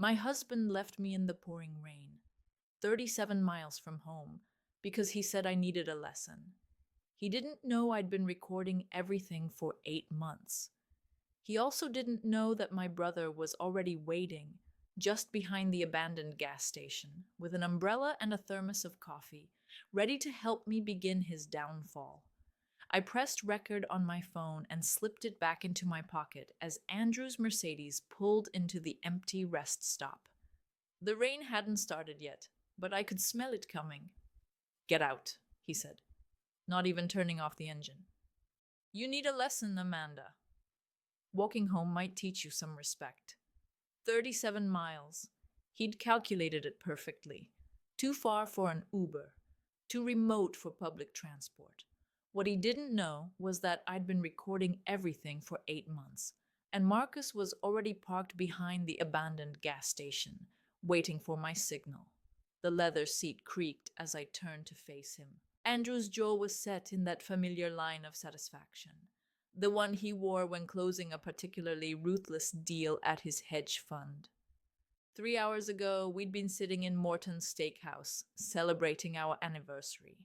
My husband left me in the pouring rain, 37 miles from home, because he said I needed a lesson. He didn't know I'd been recording everything for 8 months. He also didn't know that my brother was already waiting just behind the abandoned gas station with an umbrella and a thermos of coffee, ready to help me begin his downfall. I pressed record on my phone and slipped it back into my pocket as Andrew's Mercedes pulled into the empty rest stop. The rain hadn't started yet, but I could smell it coming. "Get out," he said, not even turning off the engine. "You need a lesson, Amanda. Walking home might teach you some respect." 37 miles. He'd calculated it perfectly. Too far for an Uber, too remote for public transport. What he didn't know was that I'd been recording everything for 8 months, and Marcus was already parked behind the abandoned gas station, waiting for my signal. The leather seat creaked as I turned to face him. Andrew's jaw was set in that familiar line of satisfaction, the one he wore when closing a particularly ruthless deal at his hedge fund. 3 hours ago, we'd been sitting in Morton's steakhouse, celebrating our anniversary.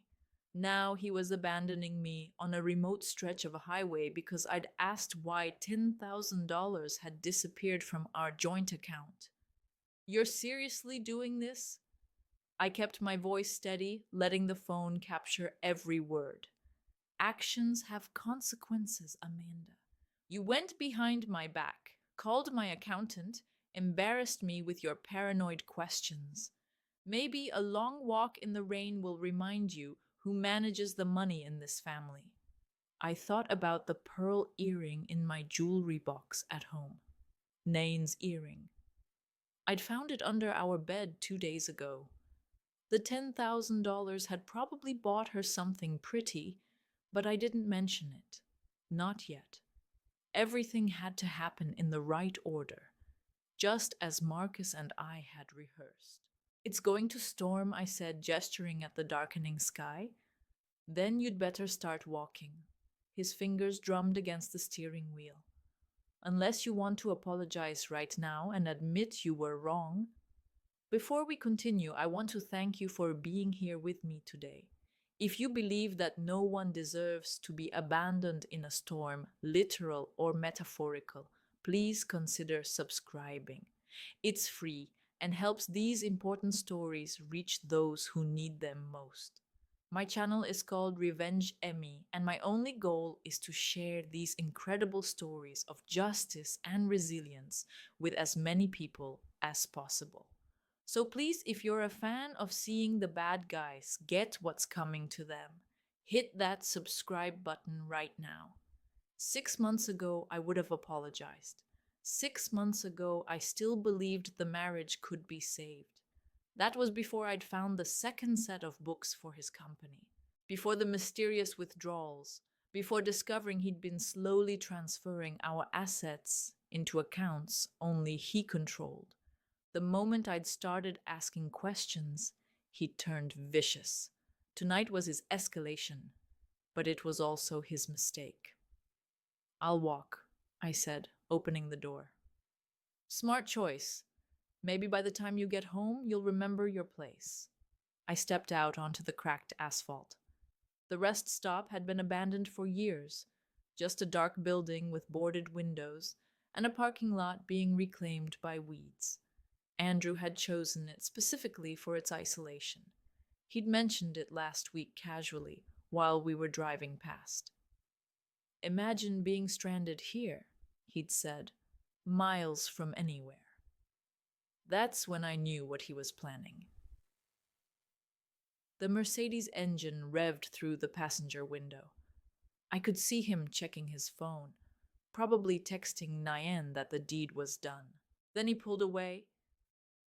Now he was abandoning me on a remote stretch of a highway because I'd asked why $10,000 had disappeared from our joint account. "You're seriously doing this?" I kept my voice steady, letting the phone capture every word. "Actions have consequences, Amanda. You went behind my back, called my accountant, embarrassed me with your paranoid questions. Maybe a long walk in the rain will remind you who manages the money in this family." I thought about the pearl earring in my jewelry box at home. Nain's earring. I'd found it under our bed 2 days ago. The $10,000 had probably bought her something pretty, but I didn't mention it. Not yet. Everything had to happen in the right order, just as Marcus and I had rehearsed. "It's going to storm," I said, gesturing at the darkening sky. "Then you'd better start walking." His fingers drummed against the steering wheel. "Unless you want to apologize right now and admit you were wrong." Before we continue, I want to thank you for being here with me today. If you believe that no one deserves to be abandoned in a storm, literal or metaphorical, please consider subscribing. It's free and helps these important stories reach those who need them most. My channel is called Revenge Emmy, and my only goal is to share these incredible stories of justice and resilience with as many people as possible. So please, if you're a fan of seeing the bad guys get what's coming to them, hit that subscribe button right now. 6 months ago, I would have apologized. 6 months ago, I still believed the marriage could be saved. That was before I'd found the second set of books for his company, before the mysterious withdrawals, before discovering he'd been slowly transferring our assets into accounts only he controlled. The moment I'd started asking questions, he turned vicious. Tonight was his escalation, but it was also his mistake. "I'll walk," I said, opening the door. "Smart choice. Maybe by the time you get home, you'll remember your place." I stepped out onto the cracked asphalt. The rest stop had been abandoned for years, just a dark building with boarded windows and a parking lot being reclaimed by weeds. Andrew had chosen it specifically for its isolation. He'd mentioned it last week casually while we were driving past. "Imagine being stranded here," he'd said, "miles from anywhere." That's when I knew what he was planning. The Mercedes engine revved through the passenger window. I could see him checking his phone, probably texting Nayan that the deed was done. Then he pulled away,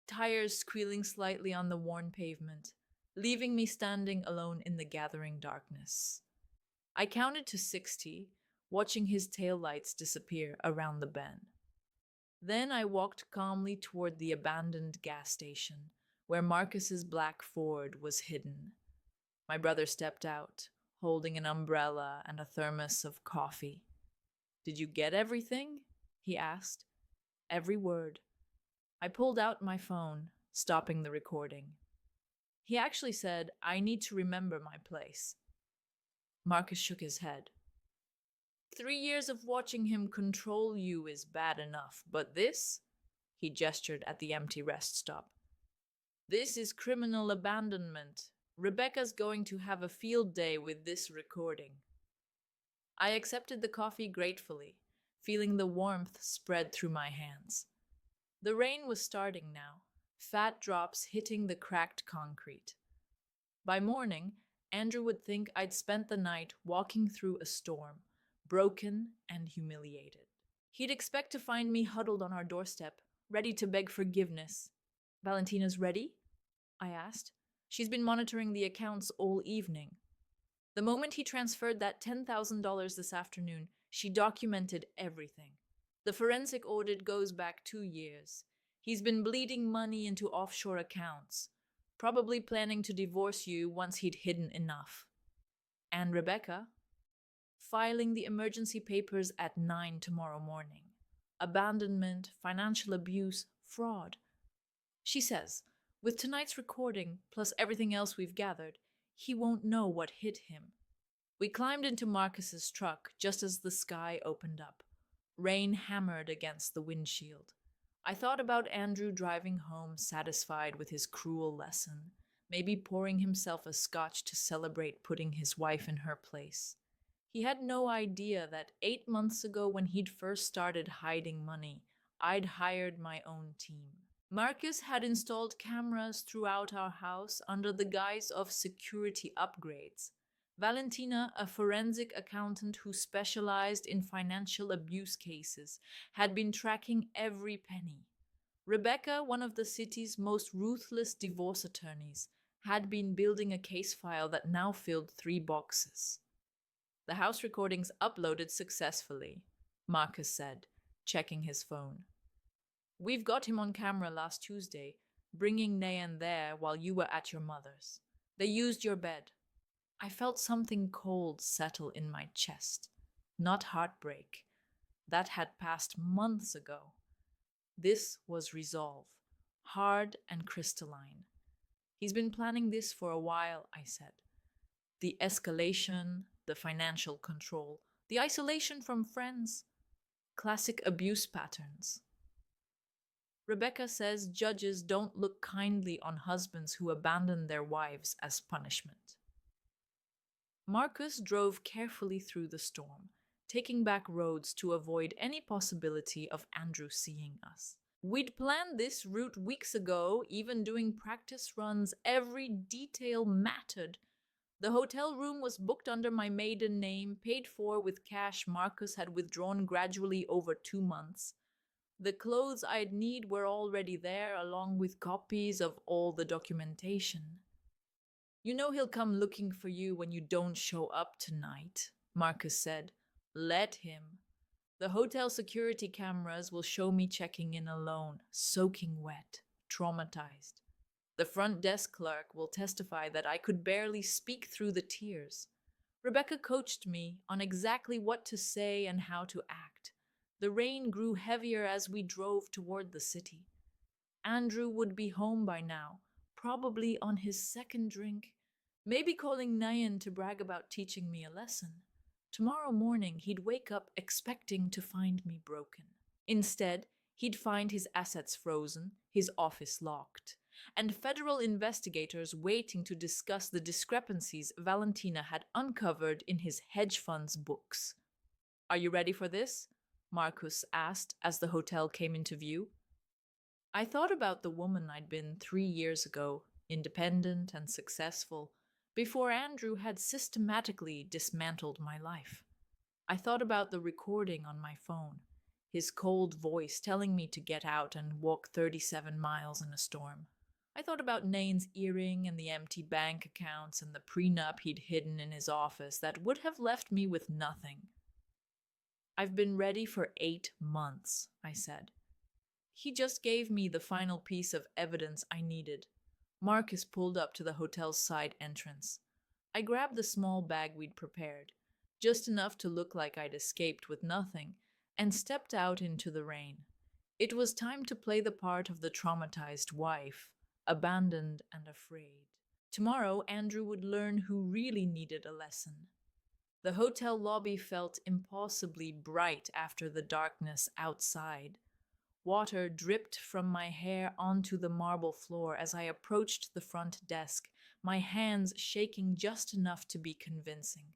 tires squealing slightly on the worn pavement, leaving me standing alone in the gathering darkness. I counted to 60, watching his taillights disappear around the bend. Then I walked calmly toward the abandoned gas station, where Marcus's black Ford was hidden. My brother stepped out, holding an umbrella and a thermos of coffee. "Did you get everything?" he asked. "Every word." I pulled out my phone, stopping the recording. He actually said, I need to remember my place. Marcus shook his head. 3 years of watching him control you is bad enough, but this? He gestured at the empty rest stop. This is criminal abandonment. Rebecca's going to have a field day with this recording. I accepted the coffee gratefully, feeling the warmth spread through my hands. The rain was starting now, fat drops hitting the cracked concrete. By morning, Andrew would think I'd spent the night walking through a storm, broken and humiliated. He'd expect to find me huddled on our doorstep, ready to beg forgiveness. Valentina's ready? I asked. She's been monitoring the accounts all evening. The moment he transferred that $10,000 this afternoon, she documented everything. The forensic audit goes back 2 years. He's been bleeding money into offshore accounts, probably planning to divorce you once he'd hidden enough. And Rebecca? Filing the emergency papers at 9 tomorrow morning. Abandonment, financial abuse, fraud. She says, with tonight's recording, plus everything else we've gathered, he won't know what hit him. We climbed into Marcus's truck just as the sky opened up. Rain hammered against the windshield. I thought about Andrew driving home satisfied with his cruel lesson, maybe pouring himself a scotch to celebrate putting his wife in her place. He had no idea that 8 months ago, when he'd first started hiding money, I'd hired my own team. Marcus had installed cameras throughout our house under the guise of security upgrades. Valentina, a forensic accountant who specialized in financial abuse cases, had been tracking every penny. Rebecca, one of the city's most ruthless divorce attorneys, had been building a case file that now filled 3 boxes. The house recordings uploaded successfully, Marcus said, checking his phone. We've got him on camera last Tuesday, bringing Nayan there while you were at your mother's. They used your bed. I felt something cold settle in my chest. Not heartbreak. That had passed months ago. This was resolve, hard and crystalline. He's been planning this for a while, I said. The escalation, the financial control, the isolation from friends. Classic abuse patterns. Rebecca says judges don't look kindly on husbands who abandon their wives as punishment. Marcus drove carefully through the storm, taking back roads to avoid any possibility of Andrew seeing us. We'd planned this route weeks ago, even doing practice runs. Every detail mattered. The hotel room was booked under my maiden name, paid for with cash Marcus had withdrawn gradually over 2 months. The clothes I'd need were already there, along with copies of all the documentation. You know he'll come looking for you when you don't show up tonight, Marcus said. Let him. The hotel security cameras will show me checking in alone, soaking wet, traumatized. The front desk clerk will testify that I could barely speak through the tears. Rebecca coached me on exactly what to say and how to act. The rain grew heavier as we drove toward the city. Andrew would be home by now, probably on his second drink, maybe calling Nayan to brag about teaching me a lesson. Tomorrow morning, he'd wake up expecting to find me broken. Instead, he'd find his assets frozen, his office locked, and federal investigators waiting to discuss the discrepancies Valentina had uncovered in his hedge fund's books. Are you ready for this? Marcus asked as the hotel came into view. I thought about the woman I'd been 3 years ago, independent and successful, before Andrew had systematically dismantled my life. I thought about the recording on my phone, his cold voice telling me to get out and walk 37 miles in a storm. I thought about Nain's earring and the empty bank accounts and the prenup he'd hidden in his office that would have left me with nothing. I've been ready for 8 months, I said. He just gave me the final piece of evidence I needed. Marcus pulled up to the hotel's side entrance. I grabbed the small bag we'd prepared, just enough to look like I'd escaped with nothing, and stepped out into the rain. It was time to play the part of the traumatized wife, abandoned and afraid. Tomorrow, Andrew would learn who really needed a lesson. The hotel lobby felt impossibly bright after the darkness outside. Water dripped from my hair onto the marble floor as I approached the front desk, my hands shaking just enough to be convincing.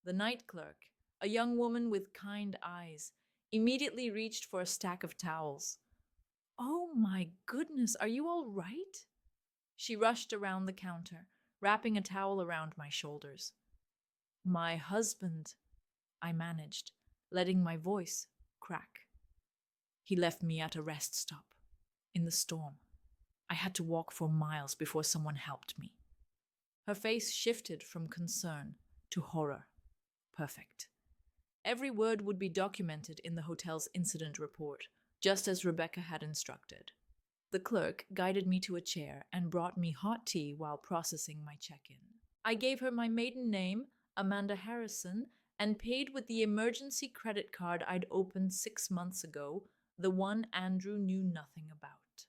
The night clerk, a young woman with kind eyes, immediately reached for a stack of towels. "Oh my goodness, are you all right?" She rushed around the counter, wrapping a towel around my shoulders. "My husband," I managed, letting my voice crack. "He left me at a rest stop, in the storm. I had to walk for miles before someone helped me." Her face shifted from concern to horror. Perfect. Every word would be documented in the hotel's incident report, just as Rebecca had instructed. The clerk guided me to a chair and brought me hot tea while processing my check-in. I gave her my maiden name, Amanda Harrison, and paid with the emergency credit card I'd opened 6 months ago, the one Andrew knew nothing about.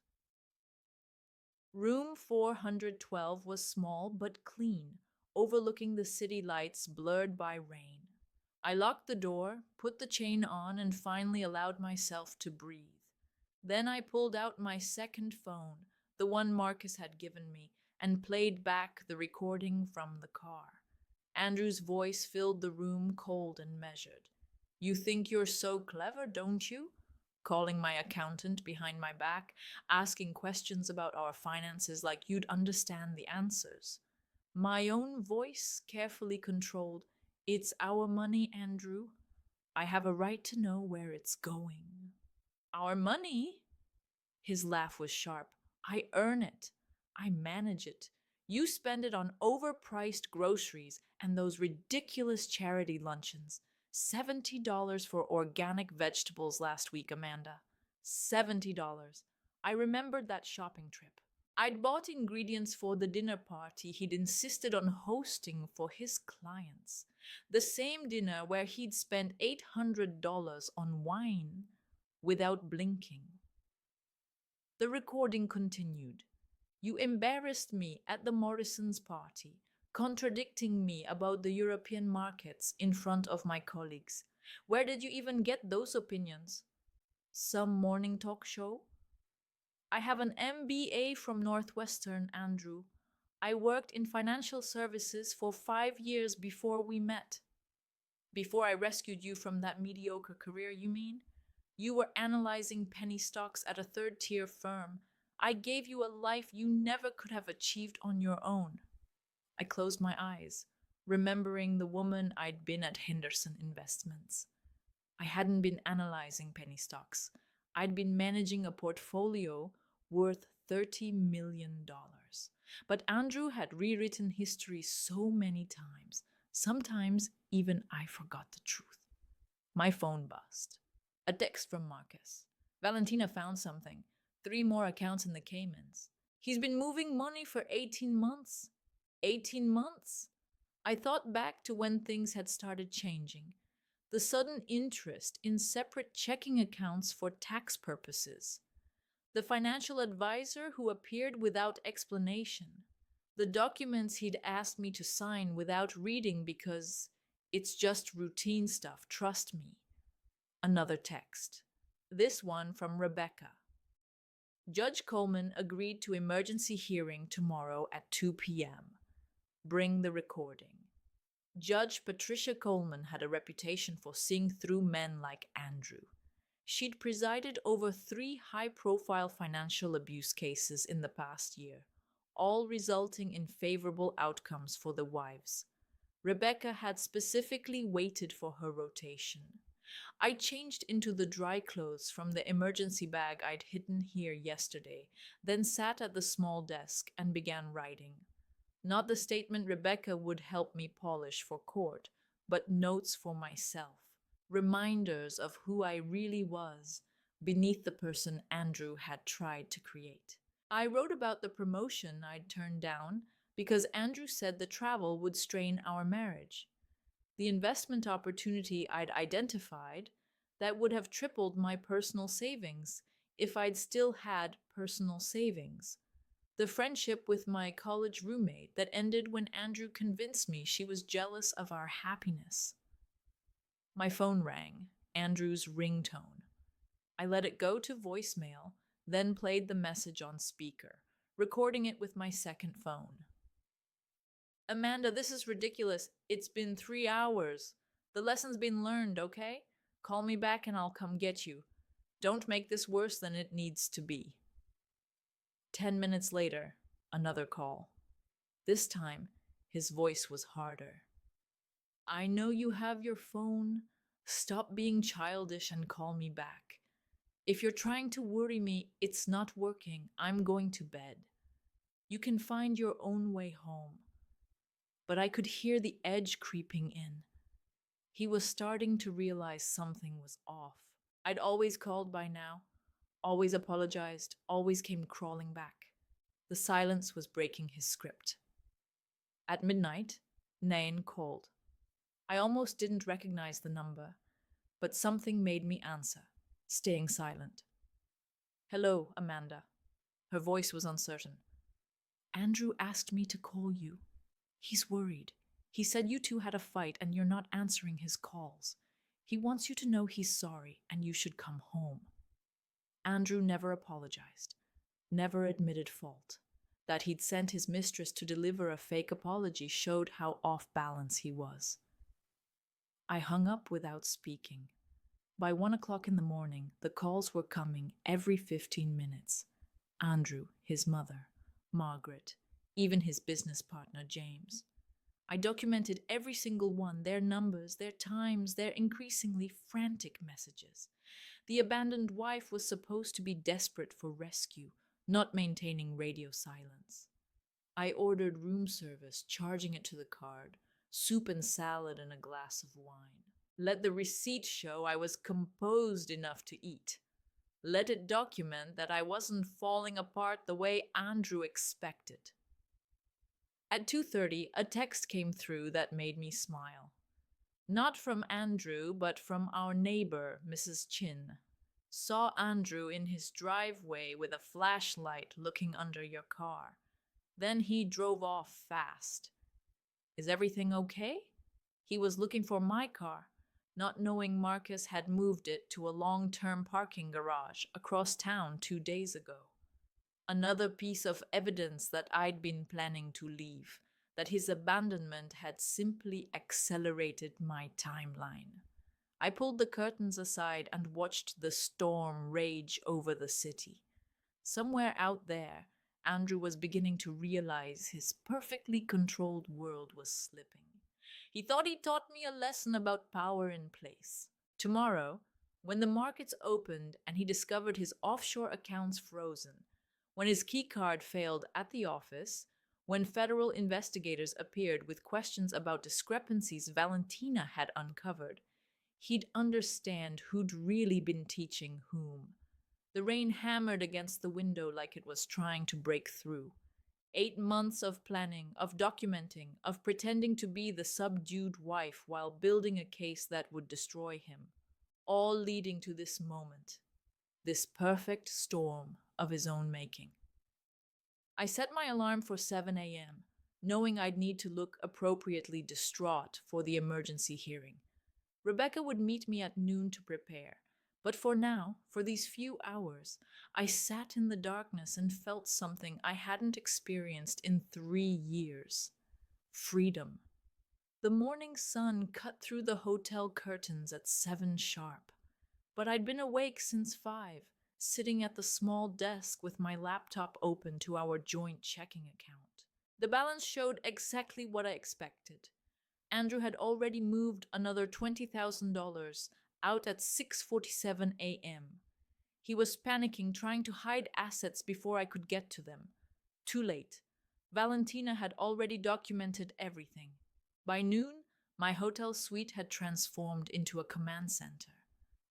Room 412 was small but clean, overlooking the city lights blurred by rain. I locked the door, put the chain on, and finally allowed myself to breathe. Then I pulled out my second phone, the one Marcus had given me, and played back the recording from the car. Andrew's voice filled the room, cold and measured. "You think you're so clever, don't you?" Calling my accountant behind my back, asking questions about our finances like you'd understand the answers. My own voice, carefully controlled. "It's our money, Andrew. I have a right to know where it's going." "Our money?" His laugh was sharp. "I earn it. I manage it. You spend it on overpriced groceries and those ridiculous charity luncheons. $70 for organic vegetables last week, Amanda. $70. I remembered that shopping trip. I'd bought ingredients for the dinner party he'd insisted on hosting for his clients. The same dinner where he'd spent $800 on wine without blinking. The recording continued. "You embarrassed me at the Morrisons' party, contradicting me about the European markets in front of my colleagues. Where did you even get those opinions? Some morning talk show? I have an MBA from Northwestern, Andrew. I worked in financial services for 5 years before we met." "Before I rescued you from that mediocre career, you mean? You were analyzing penny stocks at a third-tier firm. I gave you a life you never could have achieved on your own." I closed my eyes, remembering the woman I'd been at Henderson Investments. I hadn't been analyzing penny stocks. I'd been managing a portfolio worth $30 million. But Andrew had rewritten history so many times. Sometimes even I forgot the truth. My phone buzzed. A text from Marcus. "Valentina found something. 3 more accounts in the Caymans. He's been moving money for 18 months. 18 months? I thought back to when things had started changing. The sudden interest in separate checking accounts for tax purposes. The financial advisor who appeared without explanation. The documents he'd asked me to sign without reading because it's just routine stuff, trust me." Another text. This one from Rebecca. "Judge Coleman agreed to emergency hearing tomorrow at 2 p.m. Bring the recording." Judge Patricia Coleman had a reputation for seeing through men like Andrew. She'd presided over 3 high-profile financial abuse cases in the past year, all resulting in favorable outcomes for the wives. Rebecca had specifically waited for her rotation. I changed into the dry clothes from the emergency bag I'd hidden here yesterday, then sat at the small desk and began writing. Not the statement Rebecca would help me polish for court, but notes for myself, reminders of who I really was beneath the person Andrew had tried to create. I wrote about the promotion I'd turned down because Andrew said the travel would strain our marriage. The investment opportunity I'd identified that would have tripled my personal savings, if I'd still had personal savings. The friendship with my college roommate that ended when Andrew convinced me she was jealous of our happiness. My phone rang, Andrew's ringtone. I let it go to voicemail, then played the message on speaker, recording it with my second phone. Amanda, this is ridiculous. It's been 3 hours. The lesson's been learned, okay? Call me back and I'll come get you. Don't make this worse than it needs to be. 10 minutes later, another call. This time, his voice was harder. I know you have your phone. Stop being childish and call me back. If you're trying to worry me, it's not working. I'm going to bed. You can find your own way home. But I could hear the edge creeping in. He was starting to realize something was off. I'd always called by now, always apologized, always came crawling back. The silence was breaking his script. At midnight, Nain called. I almost didn't recognize the number, but something made me answer, staying silent. Hello, Amanda. Her voice was uncertain. Andrew asked me to call you. He's worried. He said you two had a fight and you're not answering his calls. He wants you to know he's sorry and you should come home. Andrew never apologized, never admitted fault. That he'd sent his mistress to deliver a fake apology showed how off balance he was. I hung up without speaking. By 1 o'clock in the morning, the calls were coming every 15 minutes. Andrew, his mother, Margaret, even his business partner, James. I documented every single one, their numbers, their times, their increasingly frantic messages. The abandoned wife was supposed to be desperate for rescue, not maintaining radio silence. I ordered room service, charging it to the card, soup and salad and a glass of wine. Let the receipt show I was composed enough to eat. Let it document that I wasn't falling apart the way Andrew expected. At 2:30, a text came through that made me smile. Not from Andrew, but from our neighbor, Mrs. Chin. Saw Andrew in his driveway with a flashlight looking under your car. Then he drove off fast. Is everything okay? He was looking for my car, not knowing Marcus had moved it to a long-term parking garage across town 2 days ago. Another piece of evidence that I'd been planning to leave, that his abandonment had simply accelerated my timeline. I pulled the curtains aside and watched the storm rage over the city. Somewhere out there, Andrew was beginning to realize his perfectly controlled world was slipping. He thought he taught me a lesson about power in place. Tomorrow, when the markets opened and he discovered his offshore accounts frozen, when his keycard failed at the office, when federal investigators appeared with questions about discrepancies Valentina had uncovered, he'd understand who'd really been teaching whom. The rain hammered against the window like it was trying to break through. 8 months of planning, of documenting, of pretending to be the subdued wife while building a case that would destroy him, all leading to this moment, this perfect storm of his own making. I set my alarm for 7 a.m., knowing I'd need to look appropriately distraught for the emergency hearing. Rebecca would meet me at noon to prepare, but for now, for these few hours, I sat in the darkness and felt something I hadn't experienced in 3 years. Freedom. The morning sun cut through the hotel curtains at 7 sharp, but I'd been awake since 5, sitting at the small desk with my laptop open to our joint checking account. The balance showed exactly what I expected. Andrew had already moved another $20,000 out at 6:47 a.m. He was panicking, trying to hide assets before I could get to them. Too late. Valentina had already documented everything. By noon, my hotel suite had transformed into a command center.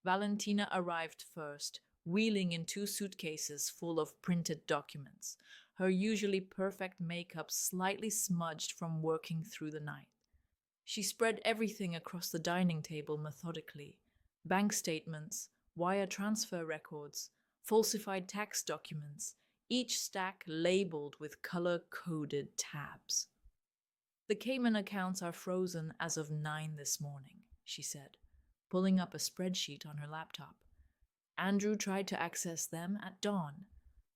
Valentina arrived first, wheeling in 2 suitcases full of printed documents, her usually perfect makeup slightly smudged from working through the night. She spread everything across the dining table methodically: bank statements, wire transfer records, falsified tax documents, each stack labeled with color-coded tabs. The Cayman accounts are frozen as of 9 this morning, she said, pulling up a spreadsheet on her laptop. Andrew tried to access them at dawn.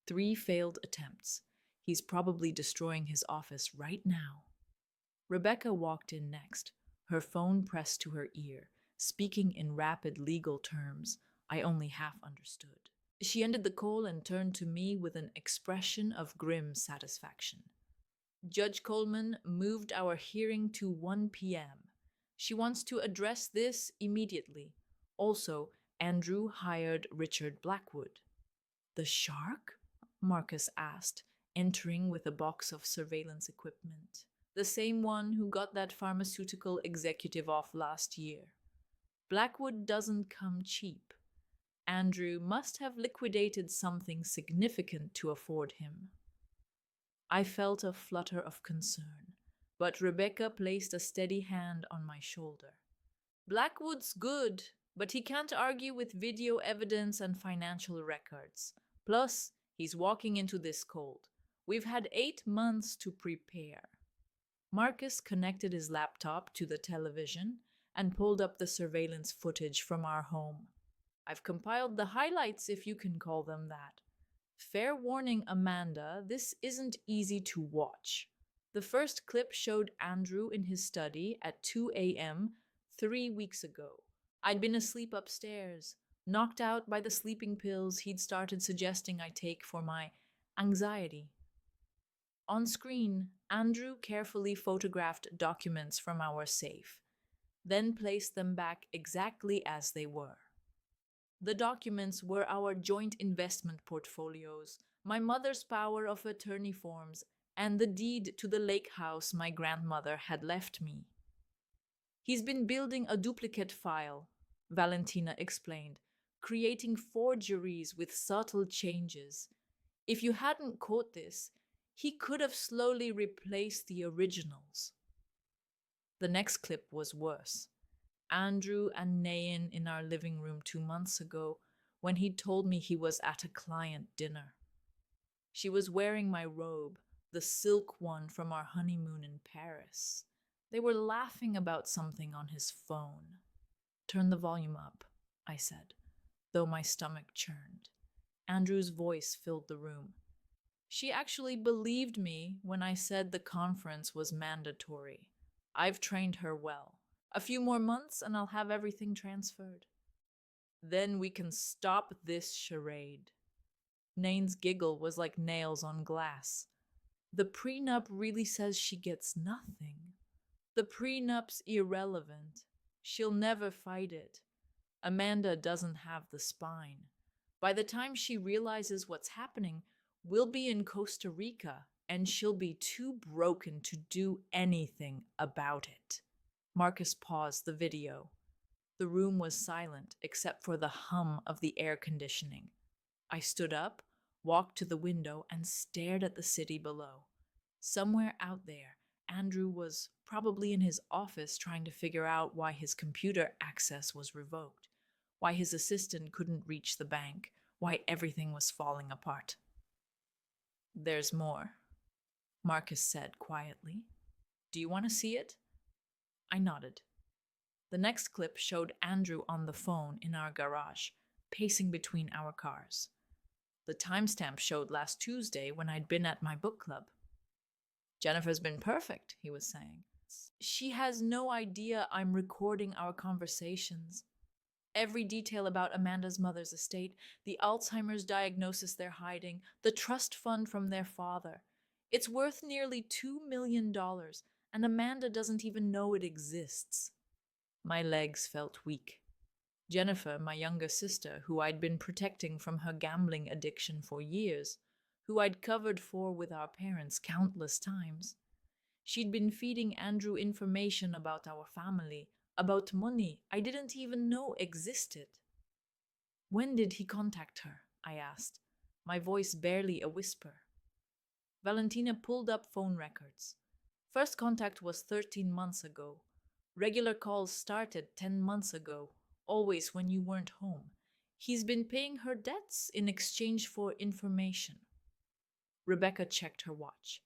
3 failed attempts. He's probably destroying his office right now. Rebecca walked in next, her phone pressed to her ear, speaking in rapid legal terms I only half understood. She ended the call and turned to me with an expression of grim satisfaction. Judge Coleman moved our hearing to 1 p.m. She wants to address this immediately. Also, Andrew hired Richard Blackwood. The shark? Marcus asked, entering with a box of surveillance equipment. The same one who got that pharmaceutical executive off last year. Blackwood doesn't come cheap. Andrew must have liquidated something significant to afford him. I felt a flutter of concern, but Rebecca placed a steady hand on my shoulder. Blackwood's good, but he can't argue with video evidence and financial records. Plus, he's walking into this cold. We've had 8 months to prepare. Marcus connected his laptop to the television and pulled up the surveillance footage from our home. I've compiled the highlights, if you can call them that. Fair warning, Amanda, this isn't easy to watch. The first clip showed Andrew in his study at 2 a.m. 3 weeks ago. I'd been asleep upstairs, knocked out by the sleeping pills he'd started suggesting I take for my anxiety. On screen, Andrew carefully photographed documents from our safe, then placed them back exactly as they were. The documents were our joint investment portfolios, my mother's power of attorney forms, and the deed to the lake house my grandmother had left me. He's been building a duplicate file, Valentina explained, creating forgeries with subtle changes. If you hadn't caught this, he could have slowly replaced the originals. The next clip was worse. Andrew and Nayan in our living room 2 months ago when he told me he was at a client dinner. She was wearing my robe, the silk one from our honeymoon in Paris. They were laughing about something on his phone. Turn the volume up, I said, though my stomach churned. Andrew's voice filled the room. She actually believed me when I said the conference was mandatory. I've trained her well. A few more months and I'll have everything transferred. Then we can stop this charade. Nain's giggle was like nails on glass. The prenup really says she gets nothing. The prenup's irrelevant. She'll never fight it. Amanda doesn't have the spine. By the time she realizes what's happening, we'll be in Costa Rica and she'll be too broken to do anything about it. Marcus paused the video. The room was silent except for the hum of the air conditioning. I stood up, walked to the window, and stared at the city below. Somewhere out there, Andrew was probably in his office trying to figure out why his computer access was revoked, why his assistant couldn't reach the bank, why everything was falling apart. There's more, Marcus said quietly. Do you want to see it? I nodded. The next clip showed Andrew on the phone in our garage, pacing between our cars. The timestamp showed last Tuesday when I'd been at my book club. Jennifer's been perfect, he was saying. She has no idea I'm recording our conversations. Every detail about Amanda's mother's estate, the Alzheimer's diagnosis they're hiding, the trust fund from their father. It's worth nearly $2 million, and Amanda doesn't even know it exists. My legs felt weak. Jennifer, my younger sister, who I'd been protecting from her gambling addiction for years, who I'd covered for with our parents countless times. She'd been feeding Andrew information about our family, about money I didn't even know existed. When did he contact her? I asked, my voice barely a whisper. Valentina pulled up phone records. First contact was 13 months ago. Regular calls started 10 months ago, always when you weren't home. He's been paying her debts in exchange for information. Rebecca checked her watch.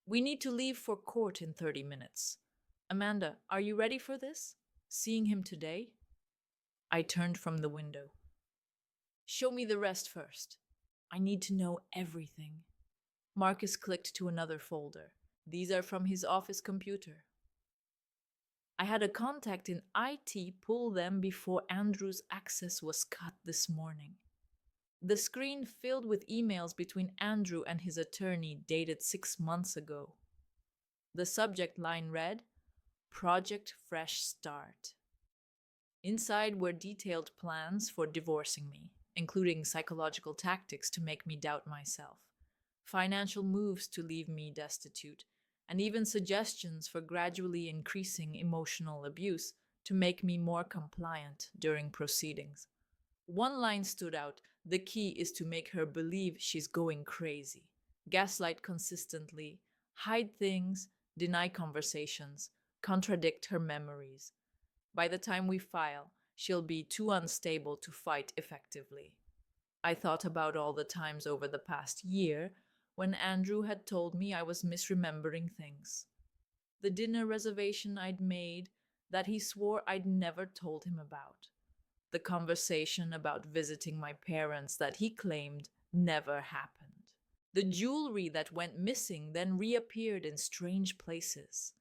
We need to leave for court in 30 minutes. Amanda, are you ready for this? Seeing him today? I turned from the window. Show me the rest first. I need to know everything. Marcus clicked to another folder. These are from his office computer. I had a contact in IT pull them before Andrew's access was cut this morning. The screen filled with emails between Andrew and his attorney dated 6 months ago. The subject line read, Project Fresh Start. Inside were detailed plans for divorcing me, including psychological tactics to make me doubt myself, financial moves to leave me destitute, and even suggestions for gradually increasing emotional abuse to make me more compliant during proceedings. One line stood out. The key is to make her believe she's going crazy, gaslight consistently, hide things, deny conversations, contradict her memories. By the time we file, she'll be too unstable to fight effectively. I thought about all the times over the past year when Andrew had told me I was misremembering things. The dinner reservation I'd made that he swore I'd never told him about. The conversation about visiting my parents that he claimed never happened. The jewelry that went missing then reappeared in strange places.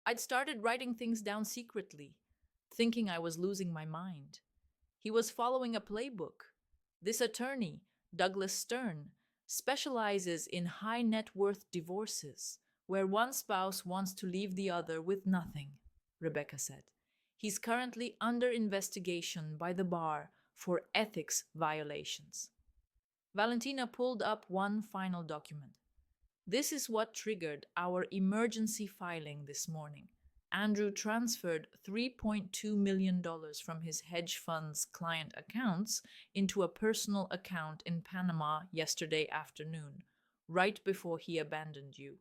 I'd started writing things down secretly, thinking I was losing my mind. He was following a playbook. This attorney, Douglas Stern, specializes in high net worth divorces, where one spouse wants to leave the other with nothing, Rebecca said. He's currently under investigation by the bar for ethics violations. Valentina pulled up one final document. This is what triggered our emergency filing this morning. Andrew transferred $3.2 million from his hedge fund's client accounts into a personal account in Panama yesterday afternoon, right before he abandoned you.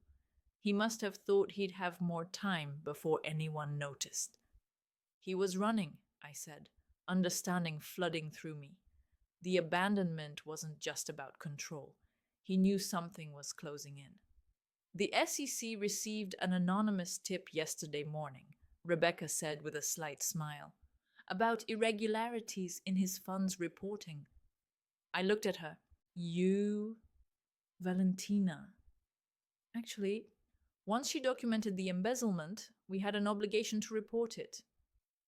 He must have thought he'd have more time before anyone noticed. He was running, I said, understanding flooding through me. The abandonment wasn't just about control. He knew something was closing in. The SEC received an anonymous tip yesterday morning, Rebecca said with a slight smile, about irregularities in his fund's reporting. I looked at her. You, Valentina. Actually, once she documented the embezzlement, we had an obligation to report it.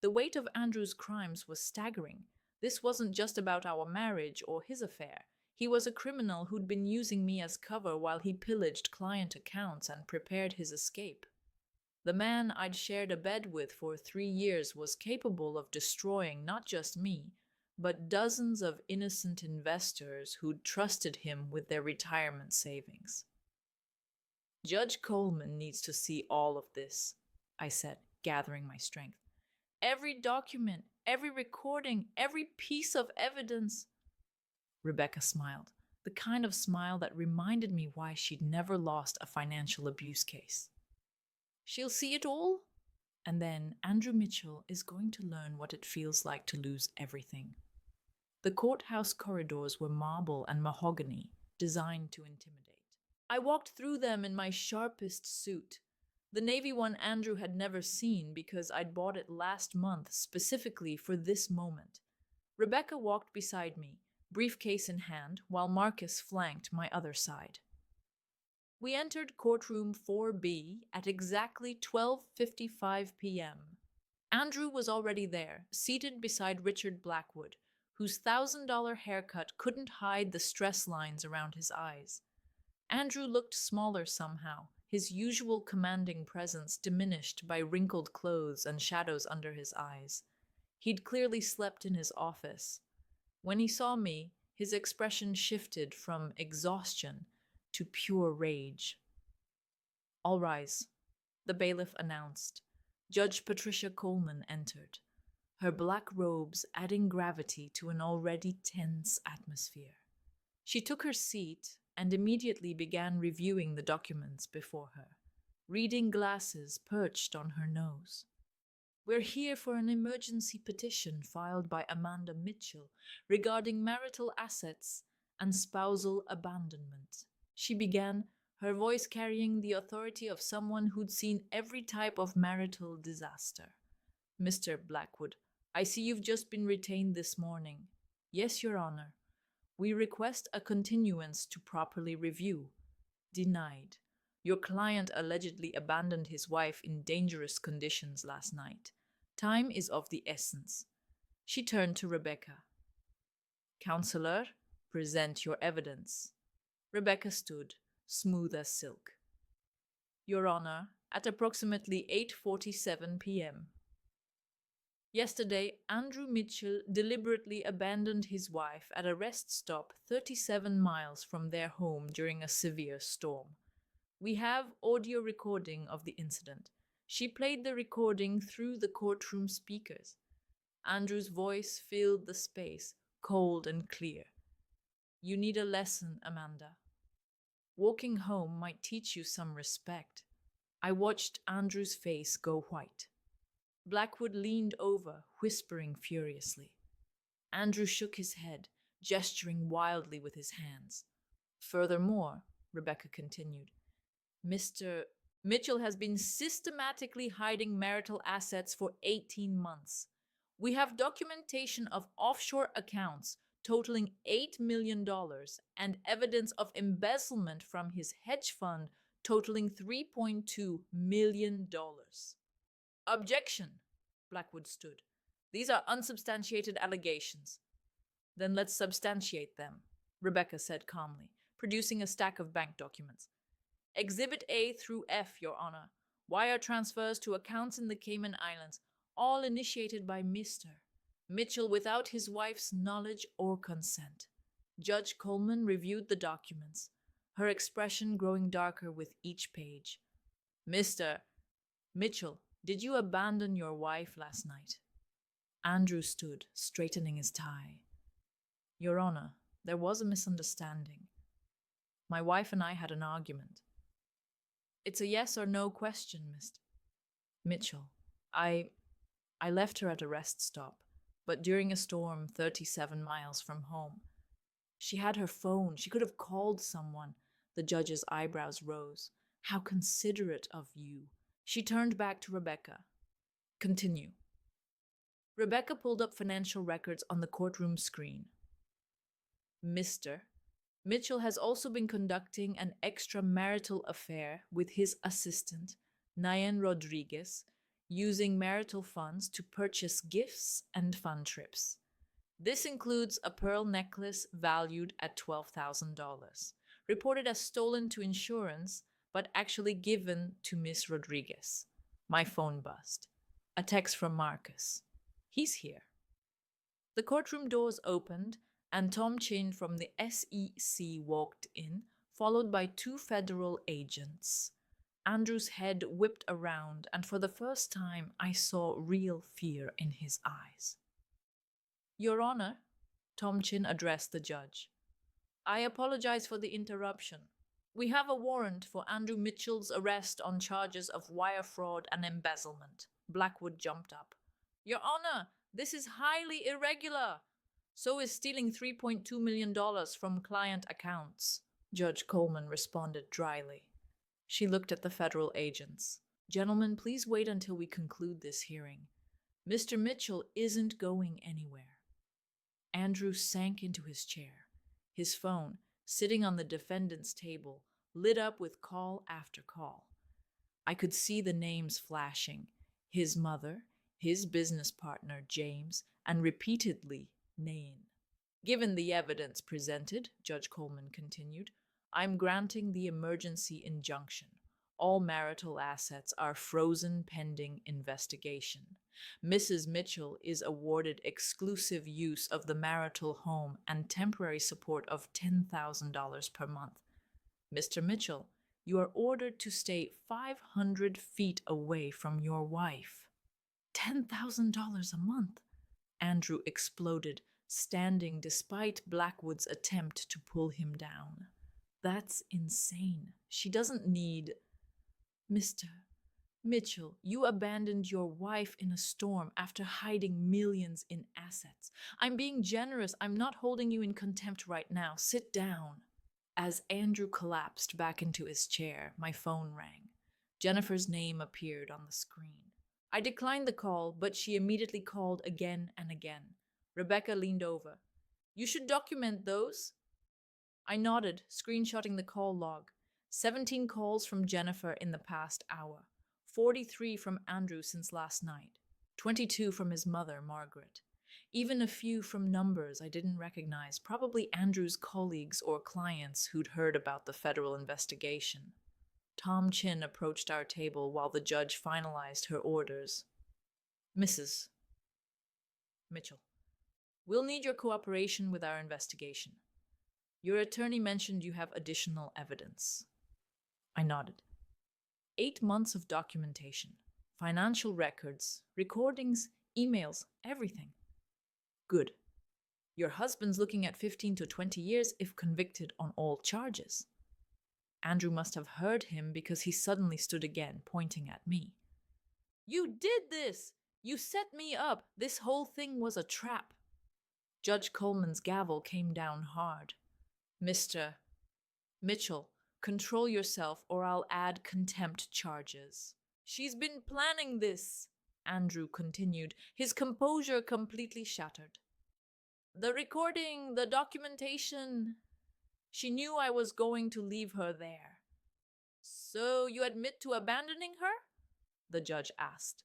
The weight of Andrew's crimes was staggering. This wasn't just about our marriage or his affair. He was a criminal who'd been using me as cover while he pillaged client accounts and prepared his escape. The man I'd shared a bed with for 3 years was capable of destroying not just me, but dozens of innocent investors who'd trusted him with their retirement savings. Judge Coleman needs to see all of this, I said, gathering my strength. Every document, every recording, every piece of evidence. Rebecca smiled, the kind of smile that reminded me why she'd never lost a financial abuse case. She'll see it all, and then Andrew Mitchell is going to learn what it feels like to lose everything. The courthouse corridors were marble and mahogany, designed to intimidate. I walked through them in my sharpest suit, the navy one Andrew had never seen because I'd bought it last month specifically for this moment. Rebecca walked beside me, briefcase in hand, while Marcus flanked my other side. We entered courtroom 4B at exactly 12:55 p.m. Andrew was already there, seated beside Richard Blackwood, whose $1,000 haircut couldn't hide the stress lines around his eyes. Andrew looked smaller somehow, his usual commanding presence diminished by wrinkled clothes and shadows under his eyes. He'd clearly slept in his office. When he saw me, his expression shifted from exhaustion to pure rage. All rise, the bailiff announced. Judge Patricia Coleman entered, her black robes adding gravity to an already tense atmosphere. She took her seat and immediately began reviewing the documents before her, reading glasses perched on her nose. We're here for an emergency petition filed by Amanda Mitchell regarding marital assets and spousal abandonment. She began, her voice carrying the authority of someone who'd seen every type of marital disaster. Mr. Blackwood, I see you've just been retained this morning. Yes, Your Honor. We request a continuance to properly review. Denied. Your client allegedly abandoned his wife in dangerous conditions last night. Time is of the essence. She turned to Rebecca. Counselor, present your evidence. Rebecca stood, smooth as silk. Your Honor, at approximately 8:47 p.m. Yesterday, Andrew Mitchell deliberately abandoned his wife at a rest stop 37 miles from their home during a severe storm. We have audio recording of the incident. She played the recording through the courtroom speakers. Andrew's voice filled the space, cold and clear. You need a lesson, Amanda. Walking home might teach you some respect. I watched Andrew's face go white. Blackwood leaned over, whispering furiously. Andrew shook his head, gesturing wildly with his hands. Furthermore, Rebecca continued, Mr. Mitchell has been systematically hiding marital assets for 18 months. We have documentation of offshore accounts totaling $8 million and evidence of embezzlement from his hedge fund totaling $3.2 million. Objection, Blackwood stood. These are unsubstantiated allegations. Then let's substantiate them, Rebecca said calmly, producing a stack of bank documents. Exhibit A through F, Your Honor. Wire transfers to accounts in the Cayman Islands, all initiated by Mr. Mitchell without his wife's knowledge or consent. Judge Coleman reviewed the documents, her expression growing darker with each page. Mr. Mitchell, did you abandon your wife last night? Andrew stood, straightening his tie. Your Honor, there was a misunderstanding. My wife and I had an argument. It's a yes or no question, Mr. Mitchell. I left her at a rest stop, but during a storm 37 miles from home. She had her phone. She could have called someone. The judge's eyebrows rose. How considerate of you. She turned back to Rebecca. Continue. Rebecca pulled up financial records on the courtroom screen. Mr. Mitchell has also been conducting an extramarital affair with his assistant, Nayan Rodriguez, using marital funds to purchase gifts and fun trips. This includes a pearl necklace valued at $12,000, reported as stolen to insurance, but actually given to Miss Rodriguez. My phone buzzed. A text from Marcus. He's here. The courtroom doors opened, and Tom Chin from the SEC walked in, followed by two federal agents. Andrew's head whipped around, and for the first time I saw real fear in his eyes. Your Honor, Tom Chin addressed the judge. I apologize for the interruption. We have a warrant for Andrew Mitchell's arrest on charges of wire fraud and embezzlement. Blackwood jumped up. Your Honor, this is highly irregular. So is stealing $3.2 million from client accounts, Judge Coleman responded dryly. She looked at the federal agents. Gentlemen, please wait until we conclude this hearing. Mr. Mitchell isn't going anywhere. Andrew sank into his chair. His phone, sitting on the defendant's table, lit up with call after call. I could see the names flashing. His mother, his business partner, James, and repeatedly, Nain. Given the evidence presented, Judge Coleman continued, I'm granting the emergency injunction. All marital assets are frozen pending investigation. Mrs. Mitchell is awarded exclusive use of the marital home and temporary support of $10,000 per month. Mr. Mitchell, you are ordered to stay 500 feet away from your wife. $10,000 a month? Andrew exploded, standing despite Blackwood's attempt to pull him down. That's insane. She doesn't need... Mr. Mitchell, you abandoned your wife in a storm after hiding millions in assets. I'm being generous. I'm not holding you in contempt right now. Sit down. As Andrew collapsed back into his chair, my phone rang. Jennifer's name appeared on the screen. I declined the call, but she immediately called again and again. Rebecca leaned over. You should document those. I nodded, screenshotting the call log. 17 calls from Jennifer in the past hour. 43 from Andrew since last night. 22 from his mother, Margaret. Even a few from numbers I didn't recognize, probably Andrew's colleagues or clients who'd heard about the federal investigation. Tom Chin approached our table while the judge finalized her orders. Mrs. Mitchell, we'll need your cooperation with our investigation. Your attorney mentioned you have additional evidence. I nodded. 8 months of documentation, financial records, recordings, emails, everything. Good. Your husband's looking at 15 to 20 years if convicted on all charges. Andrew must have heard him because he suddenly stood again, pointing at me. You did this! You set me up! This whole thing was a trap! Judge Coleman's gavel came down hard. Mr. Mitchell, control yourself or I'll add contempt charges. She's been planning this, Andrew continued, his composure completely shattered. The recording, the documentation. She knew I was going to leave her there. So you admit to abandoning her? The judge asked.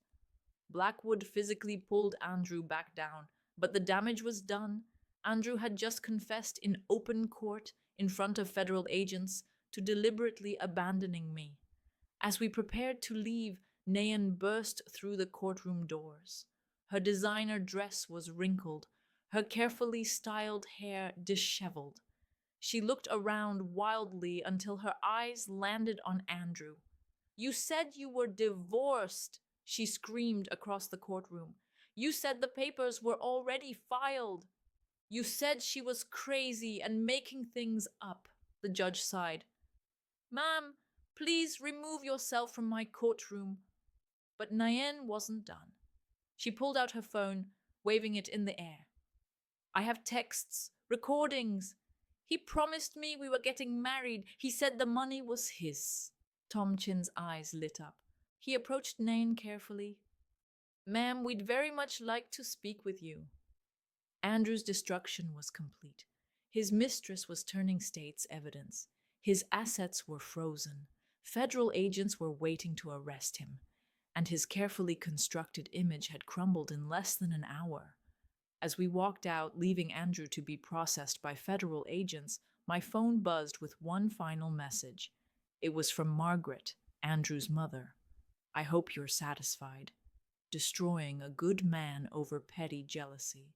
Blackwood physically pulled Andrew back down, but the damage was done. Andrew had just confessed in open court in front of federal agents to deliberately abandoning me. As we prepared to leave, Nayan burst through the courtroom doors. Her designer dress was wrinkled, her carefully styled hair disheveled. She looked around wildly until her eyes landed on Andrew. You said you were divorced, she screamed across the courtroom. You said the papers were already filed. You said she was crazy and making things up, the judge sighed. Ma'am, please remove yourself from my courtroom. But Nayan wasn't done. She pulled out her phone, waving it in the air. I have texts, recordings. He promised me we were getting married. He said the money was his. Tom Chin's eyes lit up. He approached Nayan carefully. Ma'am, we'd very much like to speak with you. Andrew's destruction was complete. His mistress was turning state's evidence. His assets were frozen. Federal agents were waiting to arrest him. And his carefully constructed image had crumbled in less than an hour. As we walked out, leaving Andrew to be processed by federal agents, my phone buzzed with one final message. It was from Margaret, Andrew's mother. I hope you're satisfied. Destroying a good man over petty jealousy.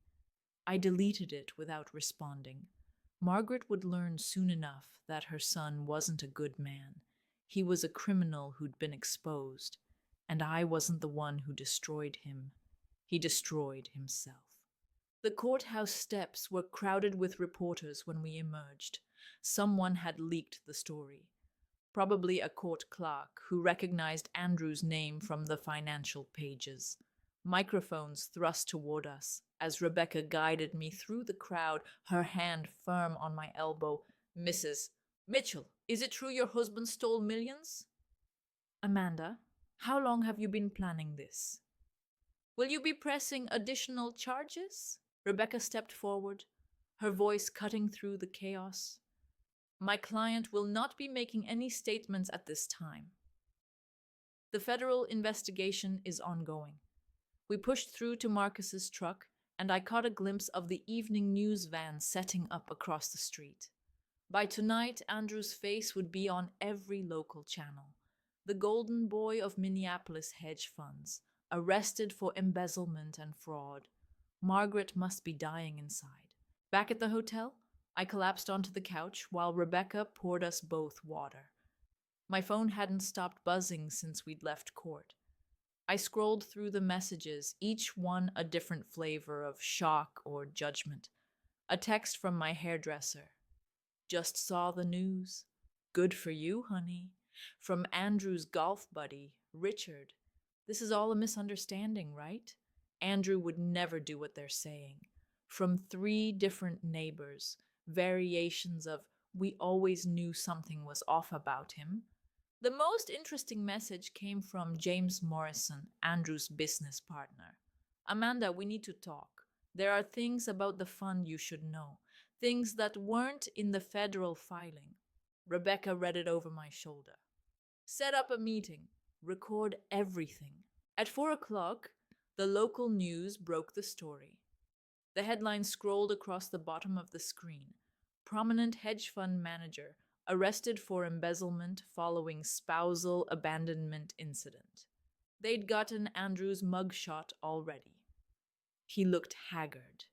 I deleted it without responding. Margaret would learn soon enough that her son wasn't a good man. He was a criminal who'd been exposed, and I wasn't the one who destroyed him. He destroyed himself. The courthouse steps were crowded with reporters when we emerged. Someone had leaked the story. Probably a court clerk who recognized Andrew's name from the financial pages. Microphones thrust toward us as Rebecca guided me through the crowd, her hand firm on my elbow. Mrs. Mitchell, is it true your husband stole millions? Amanda, how long have you been planning this? Will you be pressing additional charges? Rebecca stepped forward, her voice cutting through the chaos. My client will not be making any statements at this time. The federal investigation is ongoing. We pushed through to Marcus's truck, and I caught a glimpse of the evening news van setting up across the street. By tonight, Andrew's face would be on every local channel. The golden boy of Minneapolis hedge funds, arrested for embezzlement and fraud. Margaret must be dying inside. Back at the hotel, I collapsed onto the couch while Rebecca poured us both water. My phone hadn't stopped buzzing since we'd left court. I scrolled through the messages, each one a different flavor of shock or judgment. A text from my hairdresser. Just saw the news. Good for you, honey. From Andrew's golf buddy, Richard, this is all a misunderstanding, right? Andrew would never do what they're saying. From three different neighbors, variations of, we always knew something was off about him. The most interesting message came from James Morrison, Andrew's business partner. Amanda, we need to talk. There are things about the fund you should know, things that weren't in the federal filing. Rebecca read it over my shoulder. Set up a meeting, record everything. At 4 o'clock, the local news broke the story. The headline scrolled across the bottom of the screen. Prominent hedge fund manager arrested for embezzlement following spousal abandonment incident. They'd gotten Andrew's mugshot already. He looked haggard,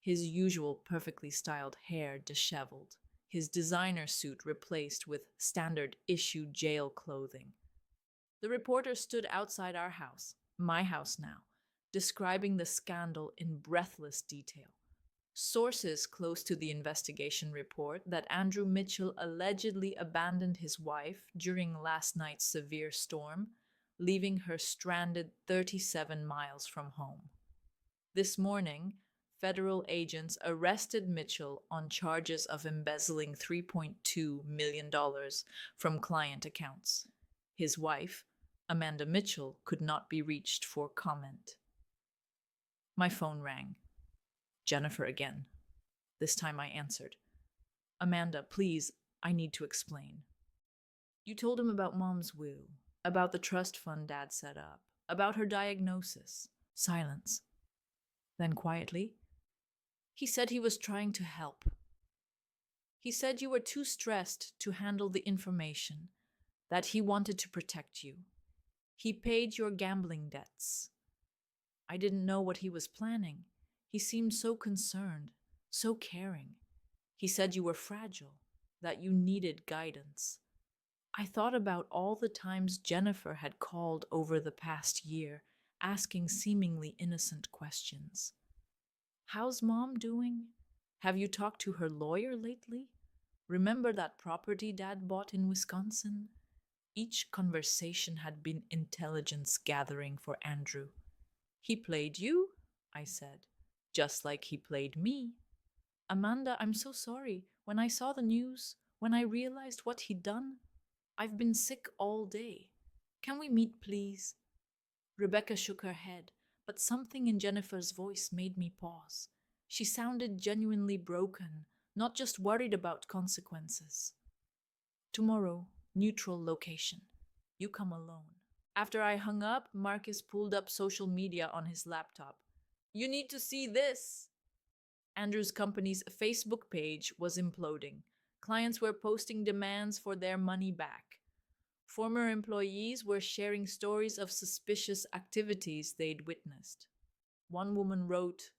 his usual perfectly styled hair disheveled, his designer suit replaced with standard issue jail clothing. The reporter stood outside our house, my house now, describing the scandal in breathless detail. Sources close to the investigation report that Andrew Mitchell allegedly abandoned his wife during last night's severe storm, leaving her stranded 37 miles from home. This morning, federal agents arrested Mitchell on charges of embezzling $3.2 million from client accounts. His wife, Amanda Mitchell, could not be reached for comment. My phone rang. Jennifer again. This time I answered. Amanda, please, I need to explain. You told him about Mom's will, about the trust fund Dad set up, about her diagnosis. Silence. Then quietly, he said he was trying to help. He said you were too stressed to handle the information, that he wanted to protect you. He paid your gambling debts. I didn't know what he was planning. He seemed so concerned, so caring. He said you were fragile, that you needed guidance. I thought about all the times Jennifer had called over the past year, asking seemingly innocent questions. How's Mom doing? Have you talked to her lawyer lately? Remember that property Dad bought in Wisconsin? Each conversation had been intelligence gathering for Andrew. He played you, I said, just like he played me. Amanda, I'm so sorry. When I saw the news, when I realized what he'd done, I've been sick all day. Can we meet, please? Rebecca shook her head, but something in Jennifer's voice made me pause. She sounded genuinely broken, not just worried about consequences. Tomorrow, neutral location. You come alone. After I hung up, Marcus pulled up social media on his laptop. You need to see this. Andrew's company's Facebook page was imploding. Clients were posting demands for their money back. Former employees were sharing stories of suspicious activities they'd witnessed. One woman wrote,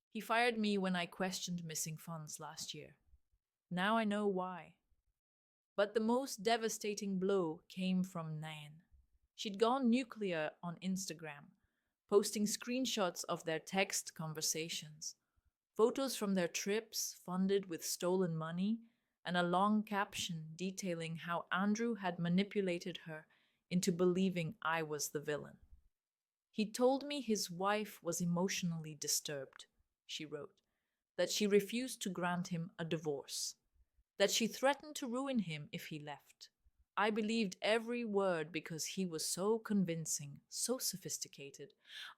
"He fired me when I questioned missing funds last year. Now I know why." But the most devastating blow came from Nan. She'd gone nuclear on Instagram, posting screenshots of their text conversations, photos from their trips funded with stolen money, and a long caption detailing how Andrew had manipulated her into believing I was the villain. He told me his wife was emotionally disturbed, she wrote, that she refused to grant him a divorce, that she threatened to ruin him if he left. I believed every word because he was so convincing, so sophisticated.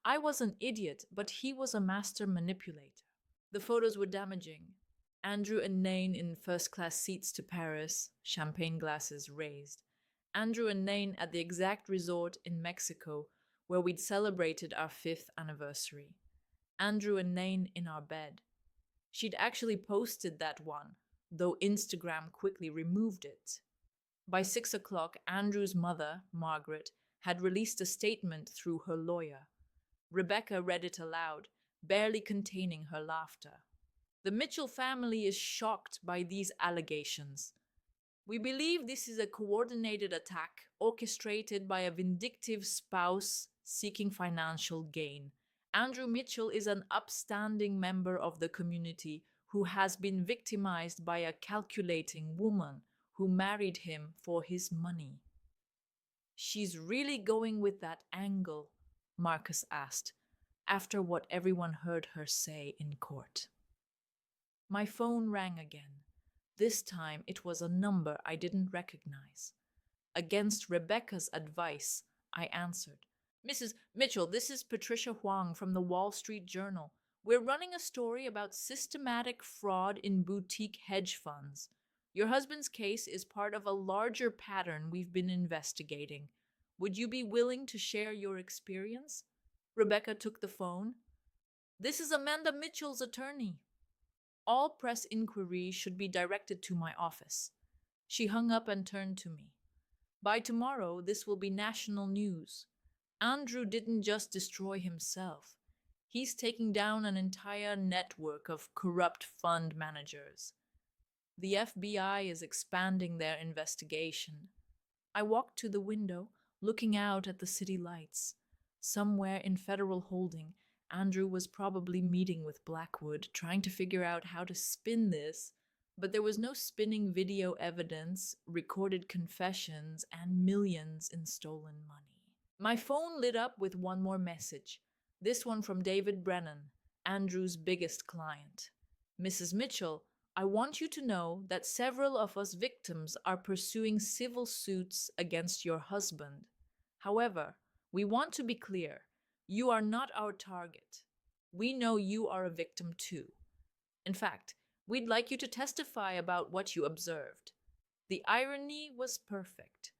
I was an idiot, but he was a master manipulator. The photos were damaging. Andrew and Nain in first-class seats to Paris, champagne glasses raised. Andrew and Nain at the exact resort in Mexico where we'd celebrated our 5th anniversary. Andrew and Nain in our bed. She'd actually posted that one, though Instagram quickly removed it. By 6 o'clock, Andrew's mother, Margaret, had released a statement through her lawyer. Rebecca read it aloud, barely containing her laughter. The Mitchell family is shocked by these allegations. We believe this is a coordinated attack orchestrated by a vindictive spouse seeking financial gain. Andrew Mitchell is an upstanding member of the community who has been victimized by a calculating woman who married him for his money. She's really going with that angle, Marcus asked, after what everyone heard her say in court. My phone rang again. This time it was a number I didn't recognize. Against Rebecca's advice, I answered. Mrs. Mitchell, this is Patricia Huang from the Wall Street Journal. We're running a story about systematic fraud in boutique hedge funds. Your husband's case is part of a larger pattern we've been investigating. Would you be willing to share your experience? Rebecca took the phone. This is Amanda Mitchell's attorney. All press inquiries should be directed to my office. She hung up and turned to me. By tomorrow, this will be national news. Andrew didn't just destroy himself. He's taking down an entire network of corrupt fund managers. The FBI is expanding their investigation. I walked to the window, looking out at the city lights. Somewhere in Federal Holding, Andrew was probably meeting with Blackwood, trying to figure out how to spin this, but there was no spinning video evidence, recorded confessions, and millions in stolen money. My phone lit up with one more message. This one from David Brennan, Andrew's biggest client. Mrs. Mitchell, I want you to know that several of us victims are pursuing civil suits against your husband. However, we want to be clear. You are not our target. We know you are a victim too. In fact, we'd like you to testify about what you observed. The irony was perfect.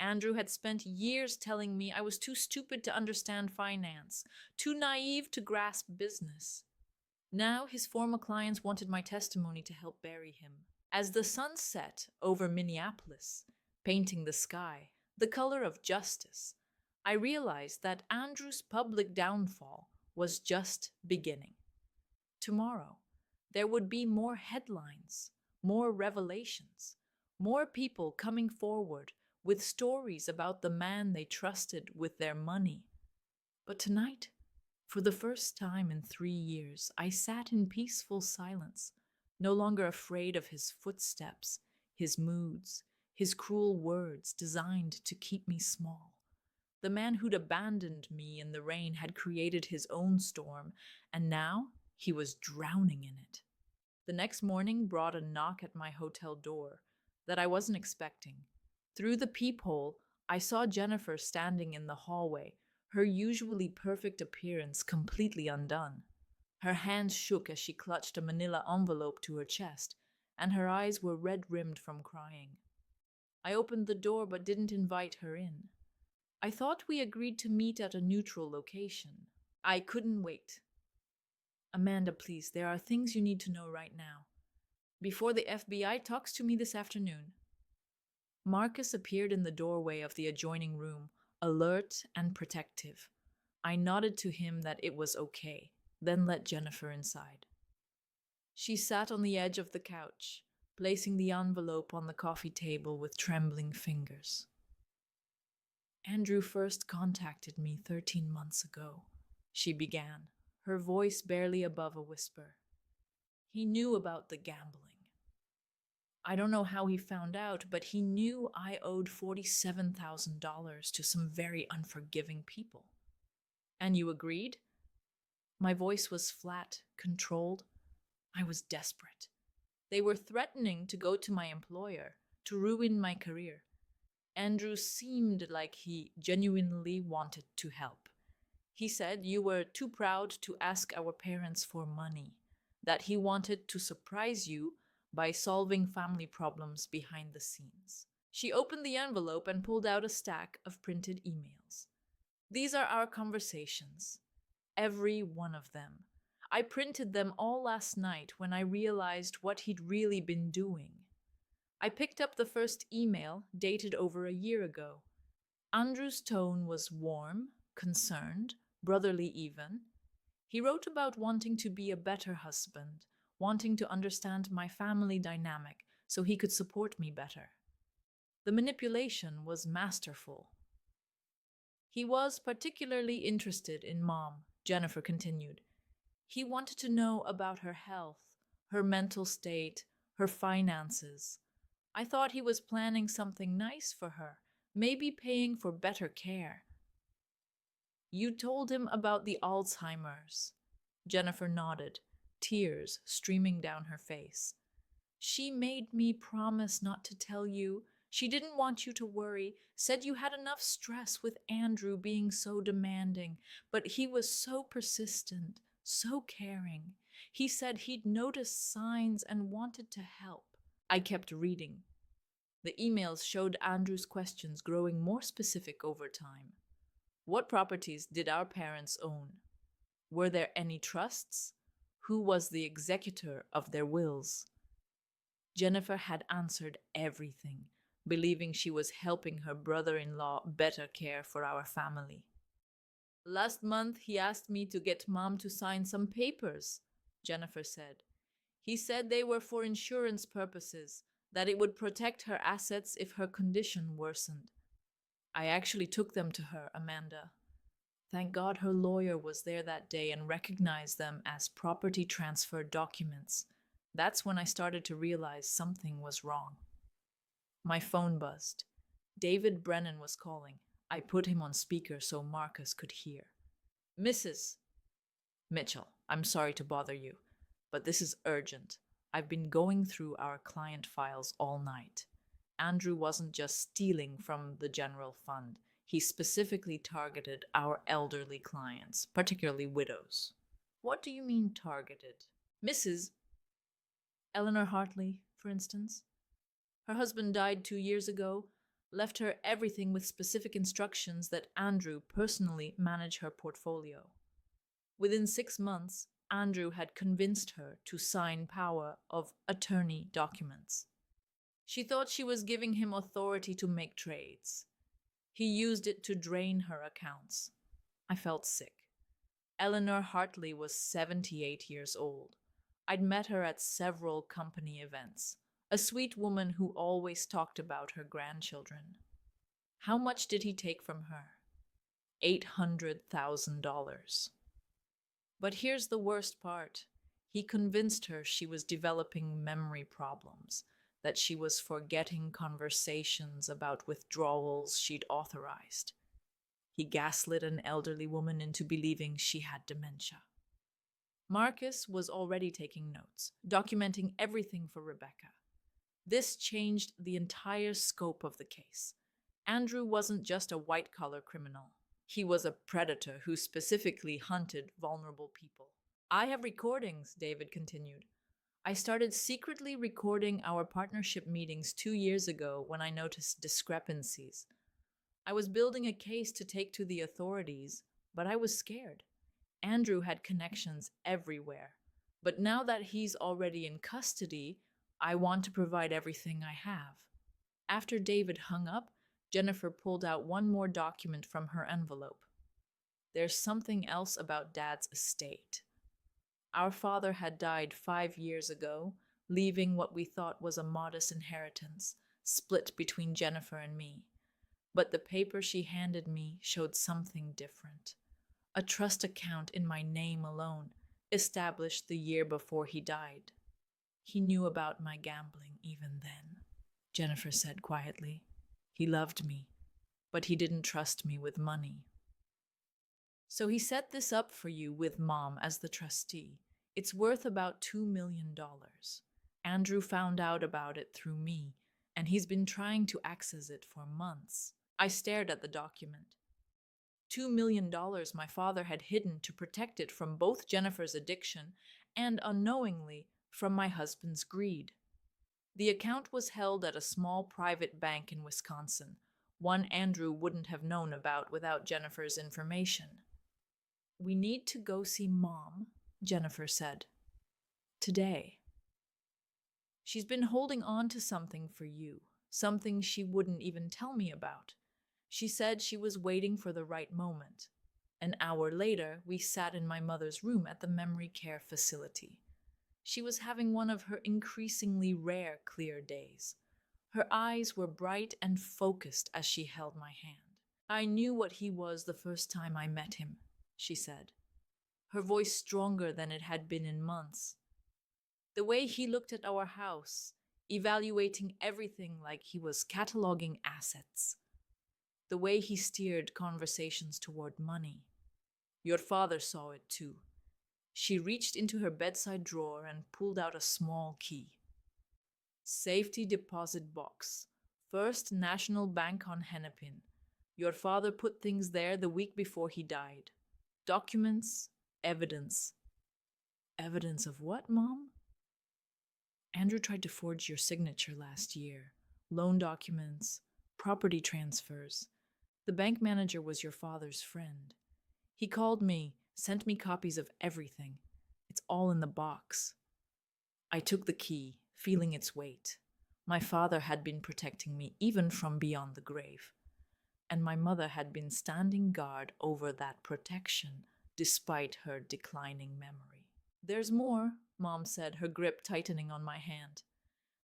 Andrew had spent years telling me I was too stupid to understand finance, too naive to grasp business. Now his former clients wanted my testimony to help bury him. As the sun set over Minneapolis, painting the sky the color of justice, I realized that Andrew's public downfall was just beginning. Tomorrow, there would be more headlines, more revelations, more people coming forward with stories about the man they trusted with their money. But tonight, for the first time in 3 years, I sat in peaceful silence, no longer afraid of his footsteps, his moods, his cruel words designed to keep me small. The man who'd abandoned me in the rain had created his own storm, and now he was drowning in it. The next morning brought a knock at my hotel door that I wasn't expecting. Through the peephole, I saw Jennifer standing in the hallway, her usually perfect appearance completely undone. Her hands shook as she clutched a manila envelope to her chest, and her eyes were red-rimmed from crying. I opened the door but didn't invite her in. I thought we agreed to meet at a neutral location. I couldn't wait. Amanda, please, there are things you need to know right now. Before the FBI talks to me this afternoon. Marcus appeared in the doorway of the adjoining room, alert and protective. I nodded to him that it was okay, then let Jennifer inside. She sat on the edge of the couch, placing the envelope on the coffee table with trembling fingers. Andrew first contacted me 13 months ago, she began, her voice barely above a whisper. He knew about the gambling. I don't know how he found out, but he knew I owed $47,000 to some very unforgiving people. And you agreed? My voice was flat, controlled. I was desperate. They were threatening to go to my employer, to ruin my career. Andrew seemed like he genuinely wanted to help. He said you were too proud to ask our parents for money, that he wanted to surprise you by solving family problems behind the scenes. She opened the envelope and pulled out a stack of printed emails. These are our conversations. Every one of them. I printed them all last night when I realized what he'd really been doing. I picked up the first email, dated over a year ago. Andrew's tone was warm, concerned, brotherly even. He wrote about wanting to be a better husband, wanting to understand my family dynamic so he could support me better. The manipulation was masterful. He was particularly interested in Mom, Jennifer continued. He wanted to know about her health, her mental state, her finances. I thought he was planning something nice for her, maybe paying for better care. You told him about the Alzheimer's. Jennifer nodded, tears streaming down her face. She made me promise not to tell you. She didn't want you to worry, said you had enough stress with Andrew being so demanding, but he was so persistent, so caring. He said he'd noticed signs and wanted to help. I kept reading. The emails showed Andrew's questions growing more specific over time. What properties did our parents own? Were there any trusts? Who was the executor of their wills? Jennifer had answered everything, believing she was helping her brother-in-law better care for our family. Last month, he asked me to get Mom to sign some papers, Jennifer said. He said they were for insurance purposes, that it would protect her assets if her condition worsened. I actually took them to her, Amanda. Thank God her lawyer was there that day and recognized them as property transfer documents. That's when I started to realize something was wrong. My phone buzzed. David Brennan was calling. I put him on speaker so Marcus could hear. Mrs. Mitchell, I'm sorry to bother you, but this is urgent. I've been going through our client files all night. Andrew wasn't just stealing from the general fund. He specifically targeted our elderly clients, particularly widows. What do you mean targeted? Mrs. Eleanor Hartley, for instance. Her husband died 2 years ago, left her everything with specific instructions that Andrew personally manage her portfolio. Within 6 months, Andrew had convinced her to sign power of attorney documents. She thought she was giving him authority to make trades. He used it to drain her accounts. I felt sick. Eleanor Hartley was 78 years old. I'd met her at several company events. A sweet woman who always talked about her grandchildren. How much did he take from her? $800,000. But here's the worst part. He convinced her she was developing memory problems, that she was forgetting conversations about withdrawals she'd authorized. He gaslit an elderly woman into believing she had dementia. Marcus was already taking notes, documenting everything for Rebecca. This changed the entire scope of the case. Andrew wasn't just a white-collar criminal. He was a predator who specifically hunted vulnerable people. I have recordings, David continued. I started secretly recording our partnership meetings 2 years ago when I noticed discrepancies. I was building a case to take to the authorities, but I was scared. Andrew had connections everywhere. But now that he's already in custody, I want to provide everything I have. After David hung up, Jennifer pulled out one more document from her envelope. There's something else about Dad's estate. Our father had died 5 years ago, leaving what we thought was a modest inheritance, split between Jennifer and me. But the paper she handed me showed something different. A trust account in my name alone, established the year before he died. He knew about my gambling even then, Jennifer said quietly. He loved me, but he didn't trust me with money. So he set this up for you with Mom as the trustee. It's worth about $2 million. Andrew found out about it through me, and he's been trying to access it for months. I stared at the document. $2 million my father had hidden to protect it from both Jennifer's addiction and, unknowingly, from my husband's greed. The account was held at a small private bank in Wisconsin, one Andrew wouldn't have known about without Jennifer's information. We need to go see Mom, Jennifer said. Today. She's been holding on to something for you, something she wouldn't even tell me about. She said she was waiting for the right moment. An hour later, we sat in my mother's room at the memory care facility. She was having one of her increasingly rare clear days. Her eyes were bright and focused as she held my hand. I knew what he was the first time I met him, she said, her voice stronger than it had been in months. The way he looked at our house, evaluating everything like he was cataloging assets. the way he steered conversations toward money. Your father saw it too. She reached into her bedside drawer and pulled out a small key. Safety deposit box. First National Bank on Hennepin. Your father put things there the week before he died. Documents, evidence. Evidence of what, Mom? Andrew tried to forge your signature last year. Loan documents, property transfers. The bank manager was your father's friend. He called me, sent me copies of everything. It's all in the box. I took the key, feeling its weight. My father had been protecting me even from beyond the grave. And my mother had been standing guard over that protection despite her declining memory. There's more, Mom said, her grip tightening on my hand.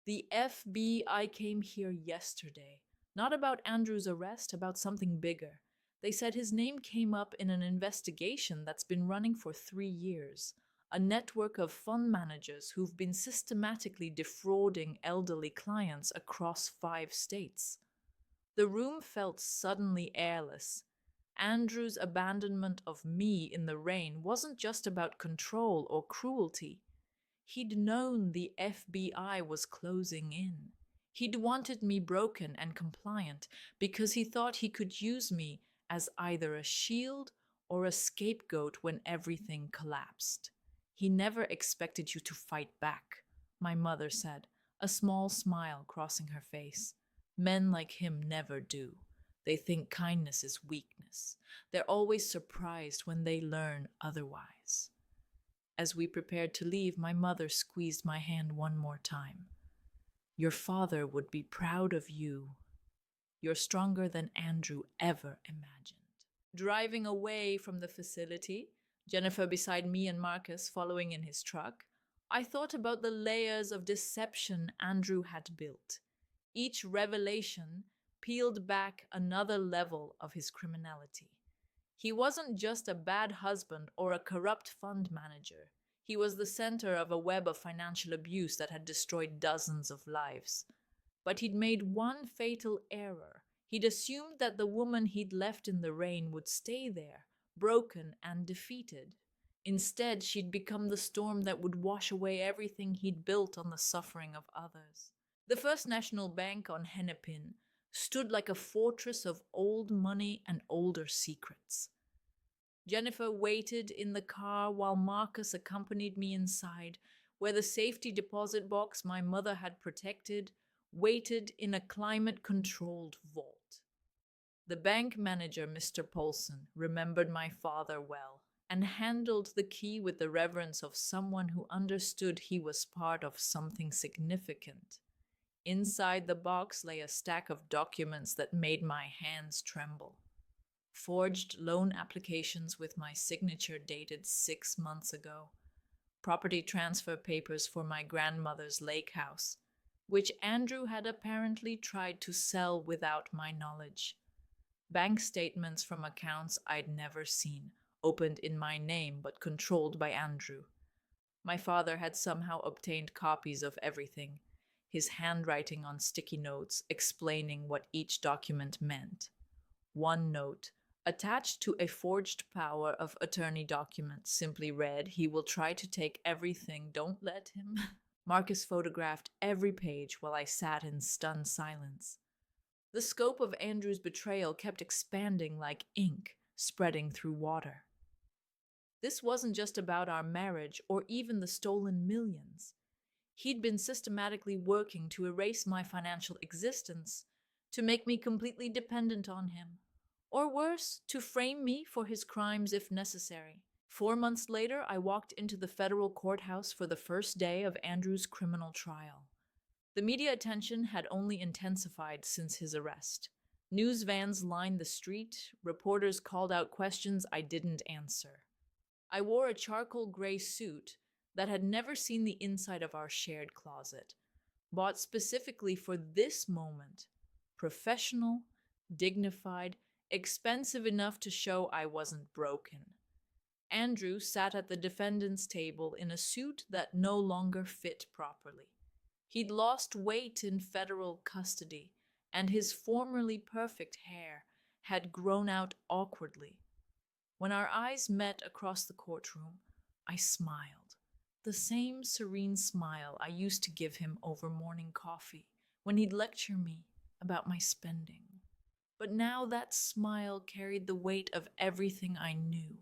The FBI came here yesterday. Not about Andrew's arrest, about something bigger. They said his name came up in an investigation that's been running for 3 years. A network of fund managers who've been systematically defrauding elderly clients across 5 states. The room felt suddenly airless. Andrew's abandonment of me in the rain wasn't just about control or cruelty. He'd known the FBI was closing in. He'd wanted me broken and compliant because he thought he could use me as either a shield or a scapegoat when everything collapsed. He never expected you to fight back, my mother said, a small smile crossing her face. Men like him never do. They think kindness is weakness. They're always surprised when they learn otherwise. As we prepared to leave, my mother squeezed my hand one more time. Your father would be proud of you. You're stronger than Andrew ever imagined. Driving away from the facility, Jennifer beside me and Marcus following in his truck, I thought about the layers of deception Andrew had built. Each revelation peeled back another level of his criminality. He wasn't just a bad husband or a corrupt fund manager. He was the center of a web of financial abuse that had destroyed dozens of lives. But he'd made one fatal error. He'd assumed that the woman he'd left in the rain would stay there, broken and defeated. Instead, she'd become the storm that would wash away everything he'd built on the suffering of others. The First National Bank on Hennepin stood like a fortress of old money and older secrets. Jennifer waited in the car while Marcus accompanied me inside, where the safety deposit box my mother had protected waited in a climate-controlled vault. The bank manager, Mr. Polson, remembered my father well and handled the key with the reverence of someone who understood he was part of something significant. Inside the box lay a stack of documents that made my hands tremble. Forged loan applications with my signature dated 6 months ago. Property transfer papers for my grandmother's lake house, which Andrew had apparently tried to sell without my knowledge. Bank statements from accounts I'd never seen, opened in my name but controlled by Andrew. My father had somehow obtained copies of everything, his handwriting on sticky notes explaining what each document meant. One note, attached to a forged power of attorney document, simply read, "He will try to take everything, don't let him." Marcus photographed every page while I sat in stunned silence. The scope of Andrew's betrayal kept expanding like ink spreading through water. This wasn't just about our marriage or even the stolen millions. He'd been systematically working to erase my financial existence, to make me completely dependent on him, or worse, to frame me for his crimes if necessary. 4 months later, I walked into the federal courthouse for the first day of Andrew's criminal trial. The media attention had only intensified since his arrest. News vans lined the street, reporters called out questions I didn't answer. I wore a charcoal gray suit that had never seen the inside of our shared closet, bought specifically for this moment. Professional, dignified, expensive enough to show I wasn't broken. Andrew sat at the defendant's table in a suit that no longer fit properly. He'd lost weight in federal custody, and his formerly perfect hair had grown out awkwardly. When our eyes met across the courtroom, I smiled. The same serene smile I used to give him over morning coffee when he'd lecture me about my spending. But now that smile carried the weight of everything I knew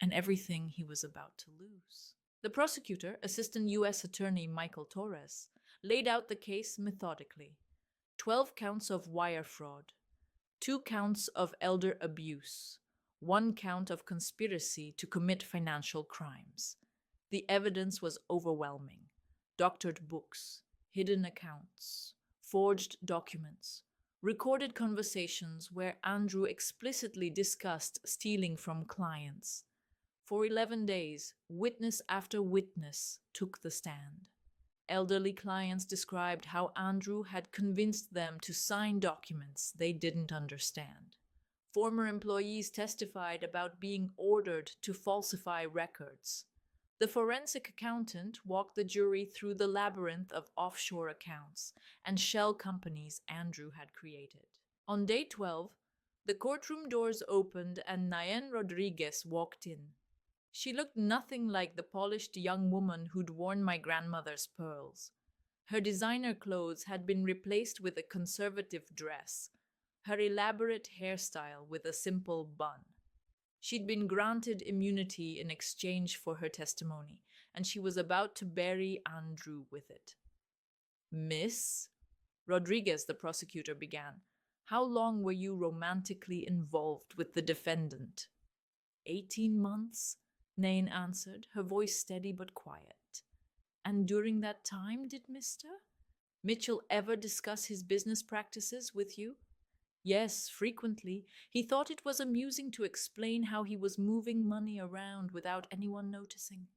and everything he was about to lose. The prosecutor, Assistant U.S. Attorney Michael Torres, laid out the case methodically. 12 counts of wire fraud, 2 counts of elder abuse, 1 count of conspiracy to commit financial crimes. The evidence was overwhelming. Doctored books, hidden accounts, forged documents, recorded conversations where Andrew explicitly discussed stealing from clients. For 11 days, witness after witness took the stand. Elderly clients described how Andrew had convinced them to sign documents they didn't understand. Former employees testified about being ordered to falsify records. The forensic accountant walked the jury through the labyrinth of offshore accounts and shell companies Andrew had created. On day 12, the courtroom doors opened and Nayen Rodriguez walked in. She looked nothing like the polished young woman who'd worn my grandmother's pearls. Her designer clothes had been replaced with a conservative dress, her elaborate hairstyle with a simple bun. She'd been granted immunity in exchange for her testimony, and she was about to bury Andrew with it. Miss Rodriguez, the prosecutor began, how long were you romantically involved with the defendant? 18 months, Nain answered, her voice steady but quiet. And during that time, did Mr. Mitchell ever discuss his business practices with you? Yes, frequently. He thought it was amusing to explain how he was moving money around without anyone noticing.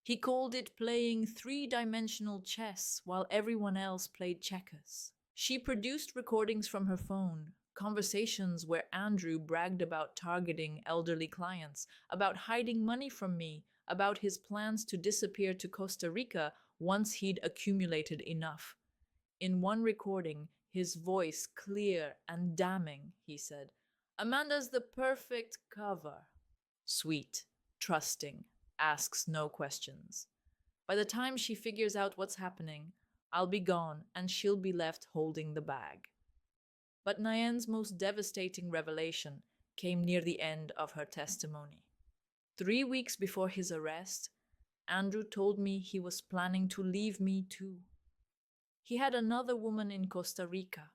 He called it playing three-dimensional chess while everyone else played checkers. She produced recordings from her phone, conversations where Andrew bragged about targeting elderly clients, about hiding money from me, about his plans to disappear to Costa Rica once he'd accumulated enough. In one recording, his voice clear and damning, he said, Amanda's the perfect cover. Sweet, trusting, asks no questions. By the time she figures out what's happening, I'll be gone and she'll be left holding the bag. But Nayen's most devastating revelation came near the end of her testimony. 3 weeks before his arrest, Andrew told me he was planning to leave me too. He had another woman in Costa Rica,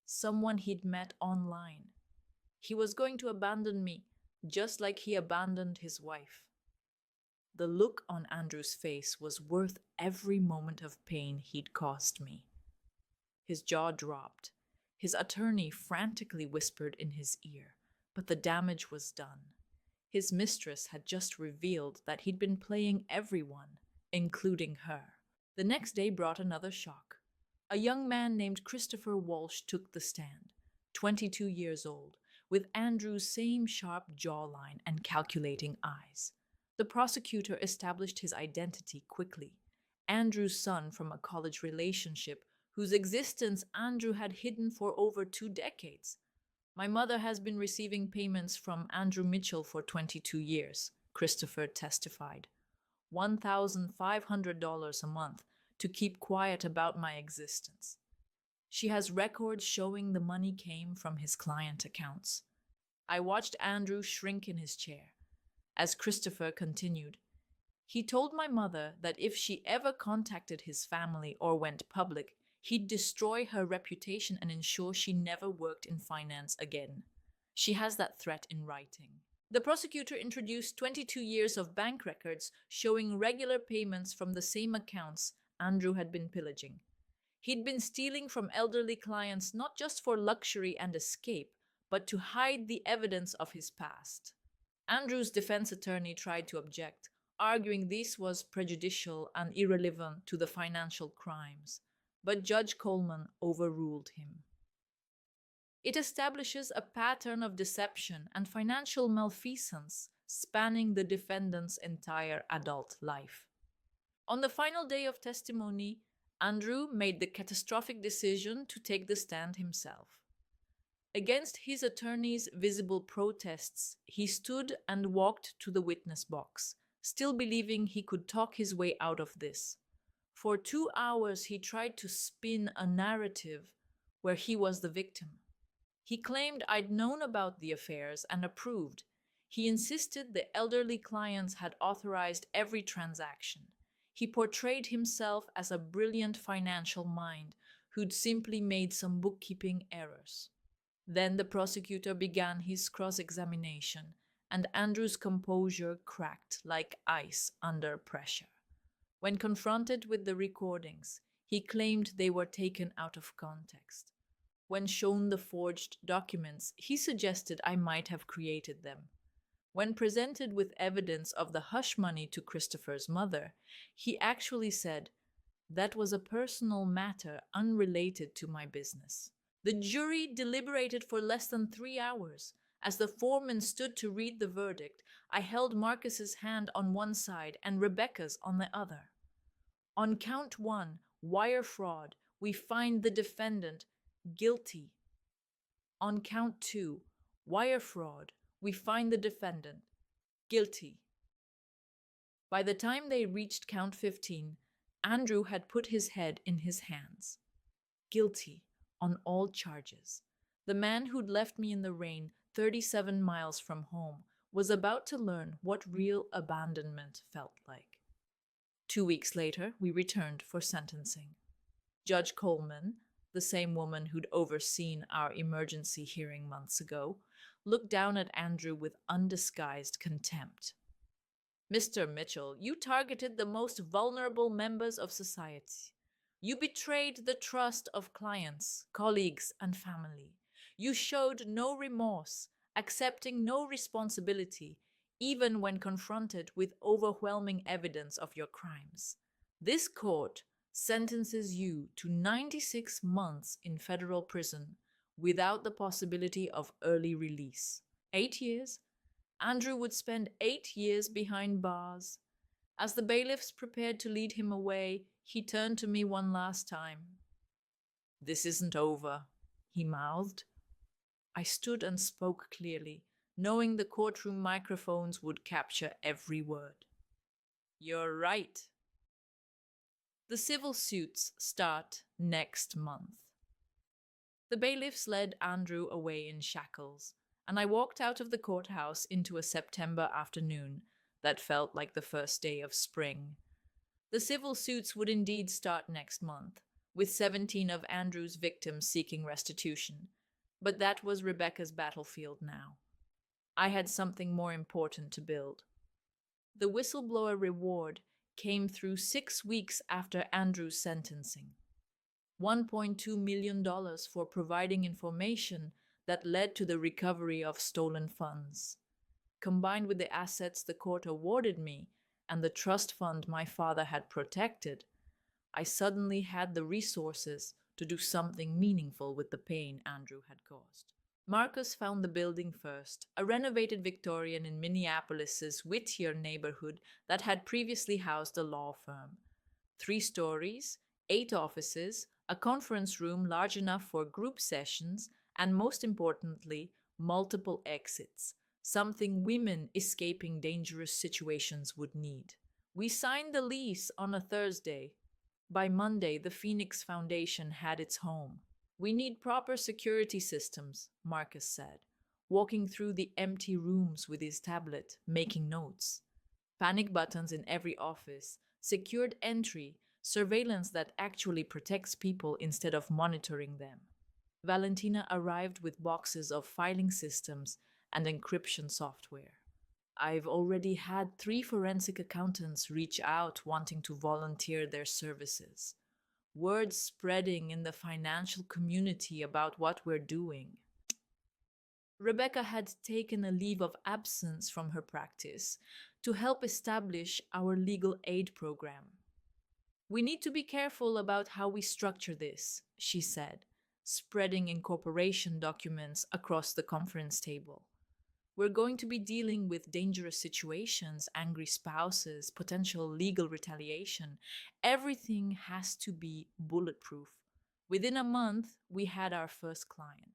someone he'd met online. He was going to abandon me, just like he abandoned his wife. The look on Andrew's face was worth every moment of pain he'd caused me. His jaw dropped. His attorney frantically whispered in his ear, but the damage was done. His mistress had just revealed that he'd been playing everyone, including her. The next day brought another shock. A young man named Christopher Walsh took the stand, 22 years old, with Andrew's same sharp jawline and calculating eyes. The prosecutor established his identity quickly. Andrew's son from a college relationship whose existence Andrew had hidden for over 2 decades. My mother has been receiving payments from Andrew Mitchell for 22 years, Christopher testified. $1,500 a month to keep quiet about my existence. She has records showing the money came from his client accounts. I watched Andrew shrink in his chair. As Christopher continued, he told my mother that if she ever contacted his family or went public, he'd destroy her reputation and ensure she never worked in finance again. She has that threat in writing. The prosecutor introduced 22 years of bank records showing regular payments from the same accounts Andrew had been pillaging. He'd been stealing from elderly clients not just for luxury and escape, but to hide the evidence of his past. Andrew's defense attorney tried to object, arguing this was prejudicial and irrelevant to the financial crimes, but Judge Coleman overruled him. It establishes a pattern of deception and financial malfeasance spanning the defendant's entire adult life. On the final day of testimony, Andrew made the catastrophic decision to take the stand himself. Against his attorney's visible protests, he stood and walked to the witness box, still believing he could talk his way out of this. For 2 hours, he tried to spin a narrative where he was the victim. He claimed I'd known about the affairs and approved. He insisted the elderly clients had authorized every transaction. He portrayed himself as a brilliant financial mind who'd simply made some bookkeeping errors. Then the prosecutor began his cross examination, and Andrew's composure cracked like ice under pressure. When confronted with the recordings, he claimed they were taken out of context. When shown the forged documents, he suggested I might have created them. When presented with evidence of the hush money to Christopher's mother, he actually said, "That was a personal matter unrelated to my business." The jury deliberated for less than 3 hours. As the foreman stood to read the verdict, I held Marcus's hand on one side and Rebecca's on the other. On count 1, wire fraud, we find the defendant guilty. On count 2, wire fraud, we find the defendant guilty. By the time they reached count 15, Andrew had put his head in his hands. Guilty on all charges. The man who'd left me in the rain 37 miles from home was about to learn what real abandonment felt like. 2 weeks later, we returned for sentencing. Judge Coleman, the same woman who'd overseen our emergency hearing months ago, looked down at Andrew with undisguised contempt. "Mr. Mitchell, you targeted the most vulnerable members of society. You betrayed the trust of clients, colleagues, and family. You showed no remorse, accepting no responsibility, even when confronted with overwhelming evidence of your crimes. This court sentences you to 96 months in federal prison without the possibility of early release. 8 years? Andrew would spend 8 years behind bars. As the bailiffs prepared to lead him away, he turned to me one last time. "This isn't over," he mouthed. I stood and spoke clearly, knowing the courtroom microphones would capture every word. "You're right." The civil suits start next month. The bailiffs led Andrew away in shackles, and I walked out of the courthouse into a September afternoon that felt like the first day of spring. The civil suits would indeed start next month, with 17 of Andrew's victims seeking restitution, but that was Rebecca's battlefield now. I had something more important to build. The whistleblower reward came through 6 weeks after Andrew's sentencing. $1.2 million for providing information that led to the recovery of stolen funds. Combined with the assets the court awarded me and the trust fund my father had protected, I suddenly had the resources to do something meaningful with the pain Andrew had caused. Marcus found the building first, a renovated Victorian in Minneapolis's Whittier neighborhood that had previously housed a law firm. 3 stories, 8 offices, a conference room large enough for group sessions, and most importantly, multiple exits, something women escaping dangerous situations would need. We signed the lease on a Thursday. By Monday, the Phoenix Foundation had its home. "We need proper security systems," Marcus said, walking through the empty rooms with his tablet, making notes. Panic buttons in every office, secured entry, surveillance that actually protects people instead of monitoring them. Valentina arrived with boxes of filing systems and encryption software. I've already had 3 forensic accountants reach out wanting to volunteer their services. Word spreading in the financial community about what we're doing. Rebecca had taken a leave of absence from her practice to help establish our legal aid program. "We need to be careful about how we structure this," she said, spreading incorporation documents across the conference table. "We're going to be dealing with dangerous situations, angry spouses, potential legal retaliation. Everything has to be bulletproof." Within a month, we had our first client.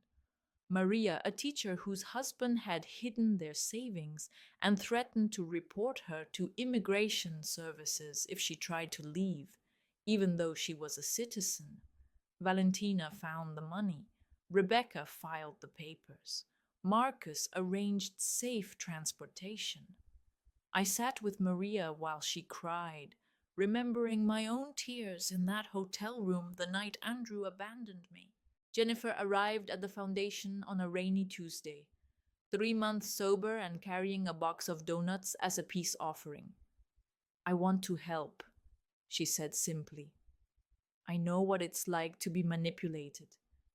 Maria, a teacher whose husband had hidden their savings and threatened to report her to immigration services if she tried to leave, even though she was a citizen. Valentina found the money. Rebecca filed the papers. Marcus arranged safe transportation. I sat with Maria while she cried, remembering my own tears in that hotel room the night Andrew abandoned me. Jennifer arrived at the foundation on a rainy Tuesday, 3 months sober and carrying a box of donuts as a peace offering. I want to help, she said simply. I know what it's like to be manipulated,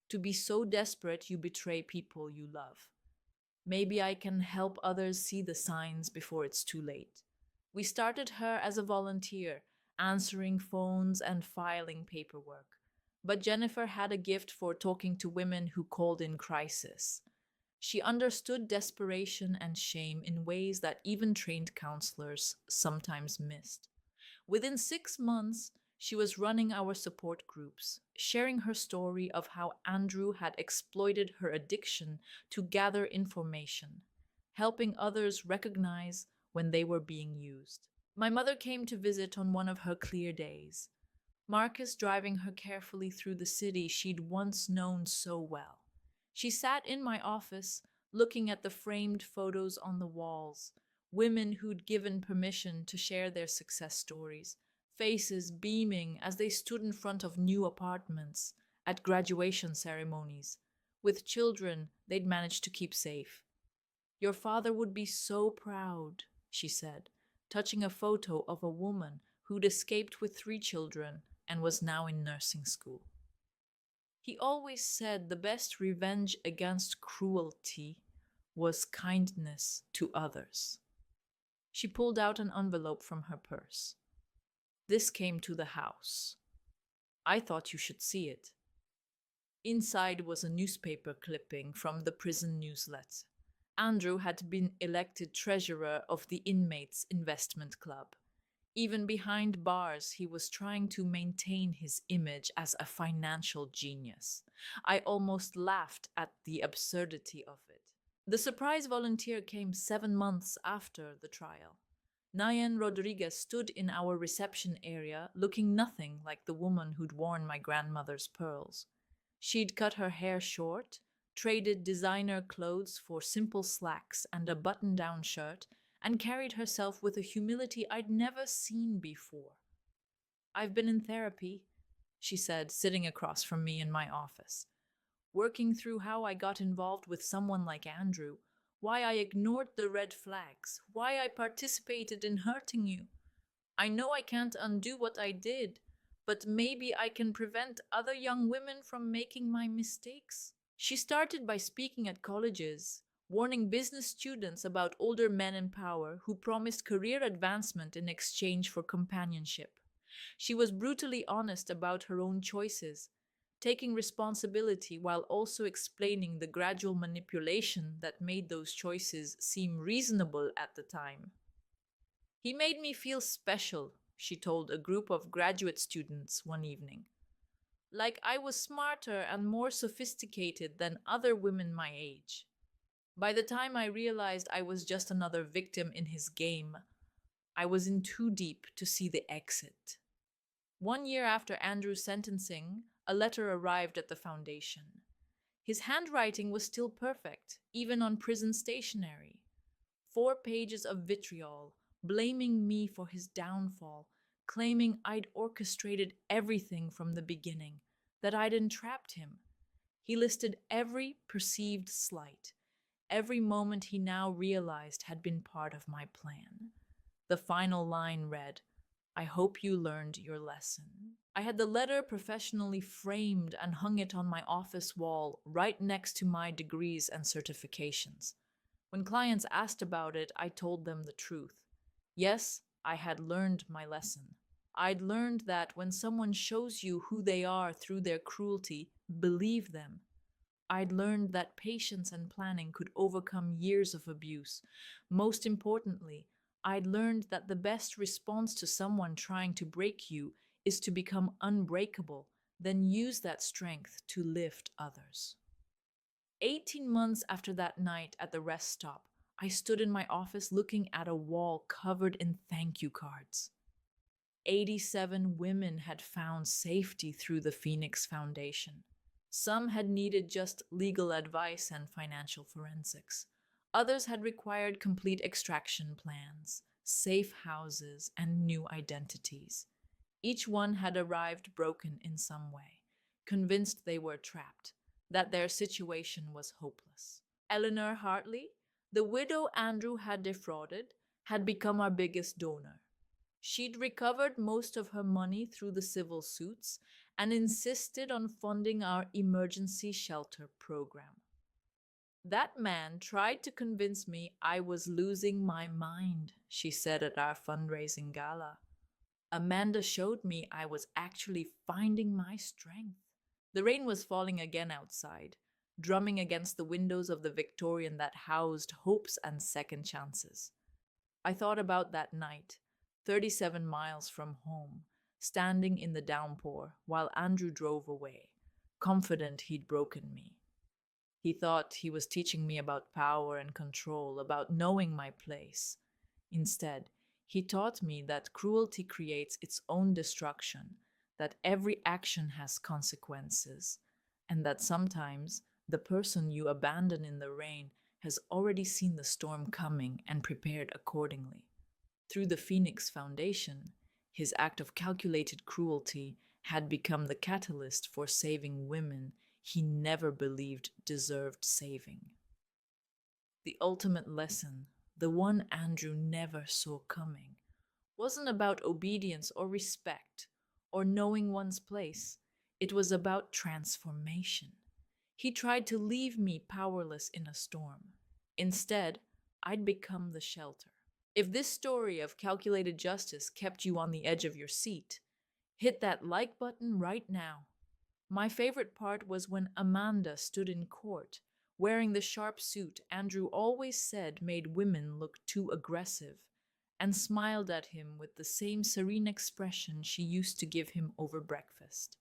to be so desperate you betray people you love. Maybe I can help others see the signs before it's too late. We started her as a volunteer, answering phones and filing paperwork. But Jennifer had a gift for talking to women who called in crisis. She understood desperation and shame in ways that even trained counselors sometimes missed. Within 6 months, she was running our support groups, sharing her story of how Andrew had exploited her addiction to gather information, helping others recognize when they were being used. My mother came to visit on one of her clear days, Marcus driving her carefully through the city she'd once known so well. She sat in my office, looking at the framed photos on the walls, women who'd given permission to share their success stories, faces beaming as they stood in front of new apartments, at graduation ceremonies, with children they'd managed to keep safe. Your father would be so proud, she said, touching a photo of a woman who'd escaped with 3 children and was now in nursing school. He always said the best revenge against cruelty was kindness to others. She pulled out an envelope from her purse. This came to the house. I thought you should see it. Inside was a newspaper clipping from the prison newsletter. Andrew had been elected treasurer of the Inmates Investment Club. Even behind bars, he was trying to maintain his image as a financial genius. I almost laughed at the absurdity of it. The surprise volunteer came 7 months after the trial. Nayan Rodriguez stood in our reception area, looking nothing like the woman who'd worn my grandmother's pearls. She'd cut her hair short, traded designer clothes for simple slacks and a button-down shirt, and carried herself with a humility I'd never seen before. I've been in therapy, she said, sitting across from me in my office, working through how I got involved with someone like Andrew, why I ignored the red flags, why I participated in hurting you. I know I can't undo what I did, but maybe I can prevent other young women from making my mistakes. She started by speaking at colleges, warning business students about older men in power who promised career advancement in exchange for companionship. She was brutally honest about her own choices, taking responsibility while also explaining the gradual manipulation that made those choices seem reasonable at the time. He made me feel special, she told a group of graduate students one evening. Like I was smarter and more sophisticated than other women my age. By the time I realized I was just another victim in his game, I was in too deep to see the exit. 1 year after Andrew's sentencing, a letter arrived at the foundation. His handwriting was still perfect, even on prison stationery. 4 pages of vitriol, blaming me for his downfall, claiming I'd orchestrated everything from the beginning, that I'd entrapped him. He listed every perceived slight, every moment he now realized had been part of my plan. The final line read, I hope you learned your lesson. I had the letter professionally framed and hung it on my office wall right next to my degrees and certifications. When clients asked about it, I told them the truth. Yes, I had learned my lesson. I'd learned that when someone shows you who they are through their cruelty, believe them. I'd learned that patience and planning could overcome years of abuse. Most importantly, I'd learned that the best response to someone trying to break you is to become unbreakable, then use that strength to lift others. 18 months after that night at the rest stop, I stood in my office looking at a wall covered in thank you cards. 87 women had found safety through the Phoenix Foundation. Some had needed just legal advice and financial forensics. Others had required complete extraction plans, safe houses, and new identities. Each one had arrived broken in some way, convinced they were trapped, that their situation was hopeless. Eleanor Hartley, the widow Andrew had defrauded, had become our biggest donor. She'd recovered most of her money through the civil suits and insisted on funding our emergency shelter program. That man tried to convince me I was losing my mind, she said at our fundraising gala. Amanda showed me I was actually finding my strength. The rain was falling again outside, drumming against the windows of the Victorian that housed hopes and second chances. I thought about that night, 37 miles from home, standing in the downpour while Andrew drove away, confident he'd broken me. He thought he was teaching me about power and control, about knowing my place. Instead, he taught me that cruelty creates its own destruction, that every action has consequences, and that sometimes the person you abandon in the rain has already seen the storm coming and prepared accordingly. Through the Phoenix Foundation, his act of calculated cruelty had become the catalyst for saving women he never believed deserved saving. The ultimate lesson, the one Andrew never saw coming, wasn't about obedience or respect or knowing one's place. It was about transformation. He tried to leave me powerless in a storm. Instead, I'd become the shelter. If this story of calculated justice kept you on the edge of your seat, hit that like button right now. My favorite part was when Amanda stood in court, wearing the sharp suit Andrew always said made women look too aggressive, and smiled at him with the same serene expression she used to give him over breakfast.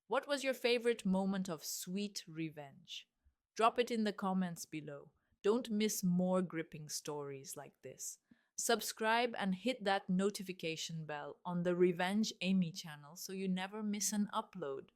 What was your favorite moment of sweet revenge? Drop it in the comments below. Don't miss more gripping stories like this. Subscribe and hit that notification bell on the Revenge Amy channel so you never miss an upload.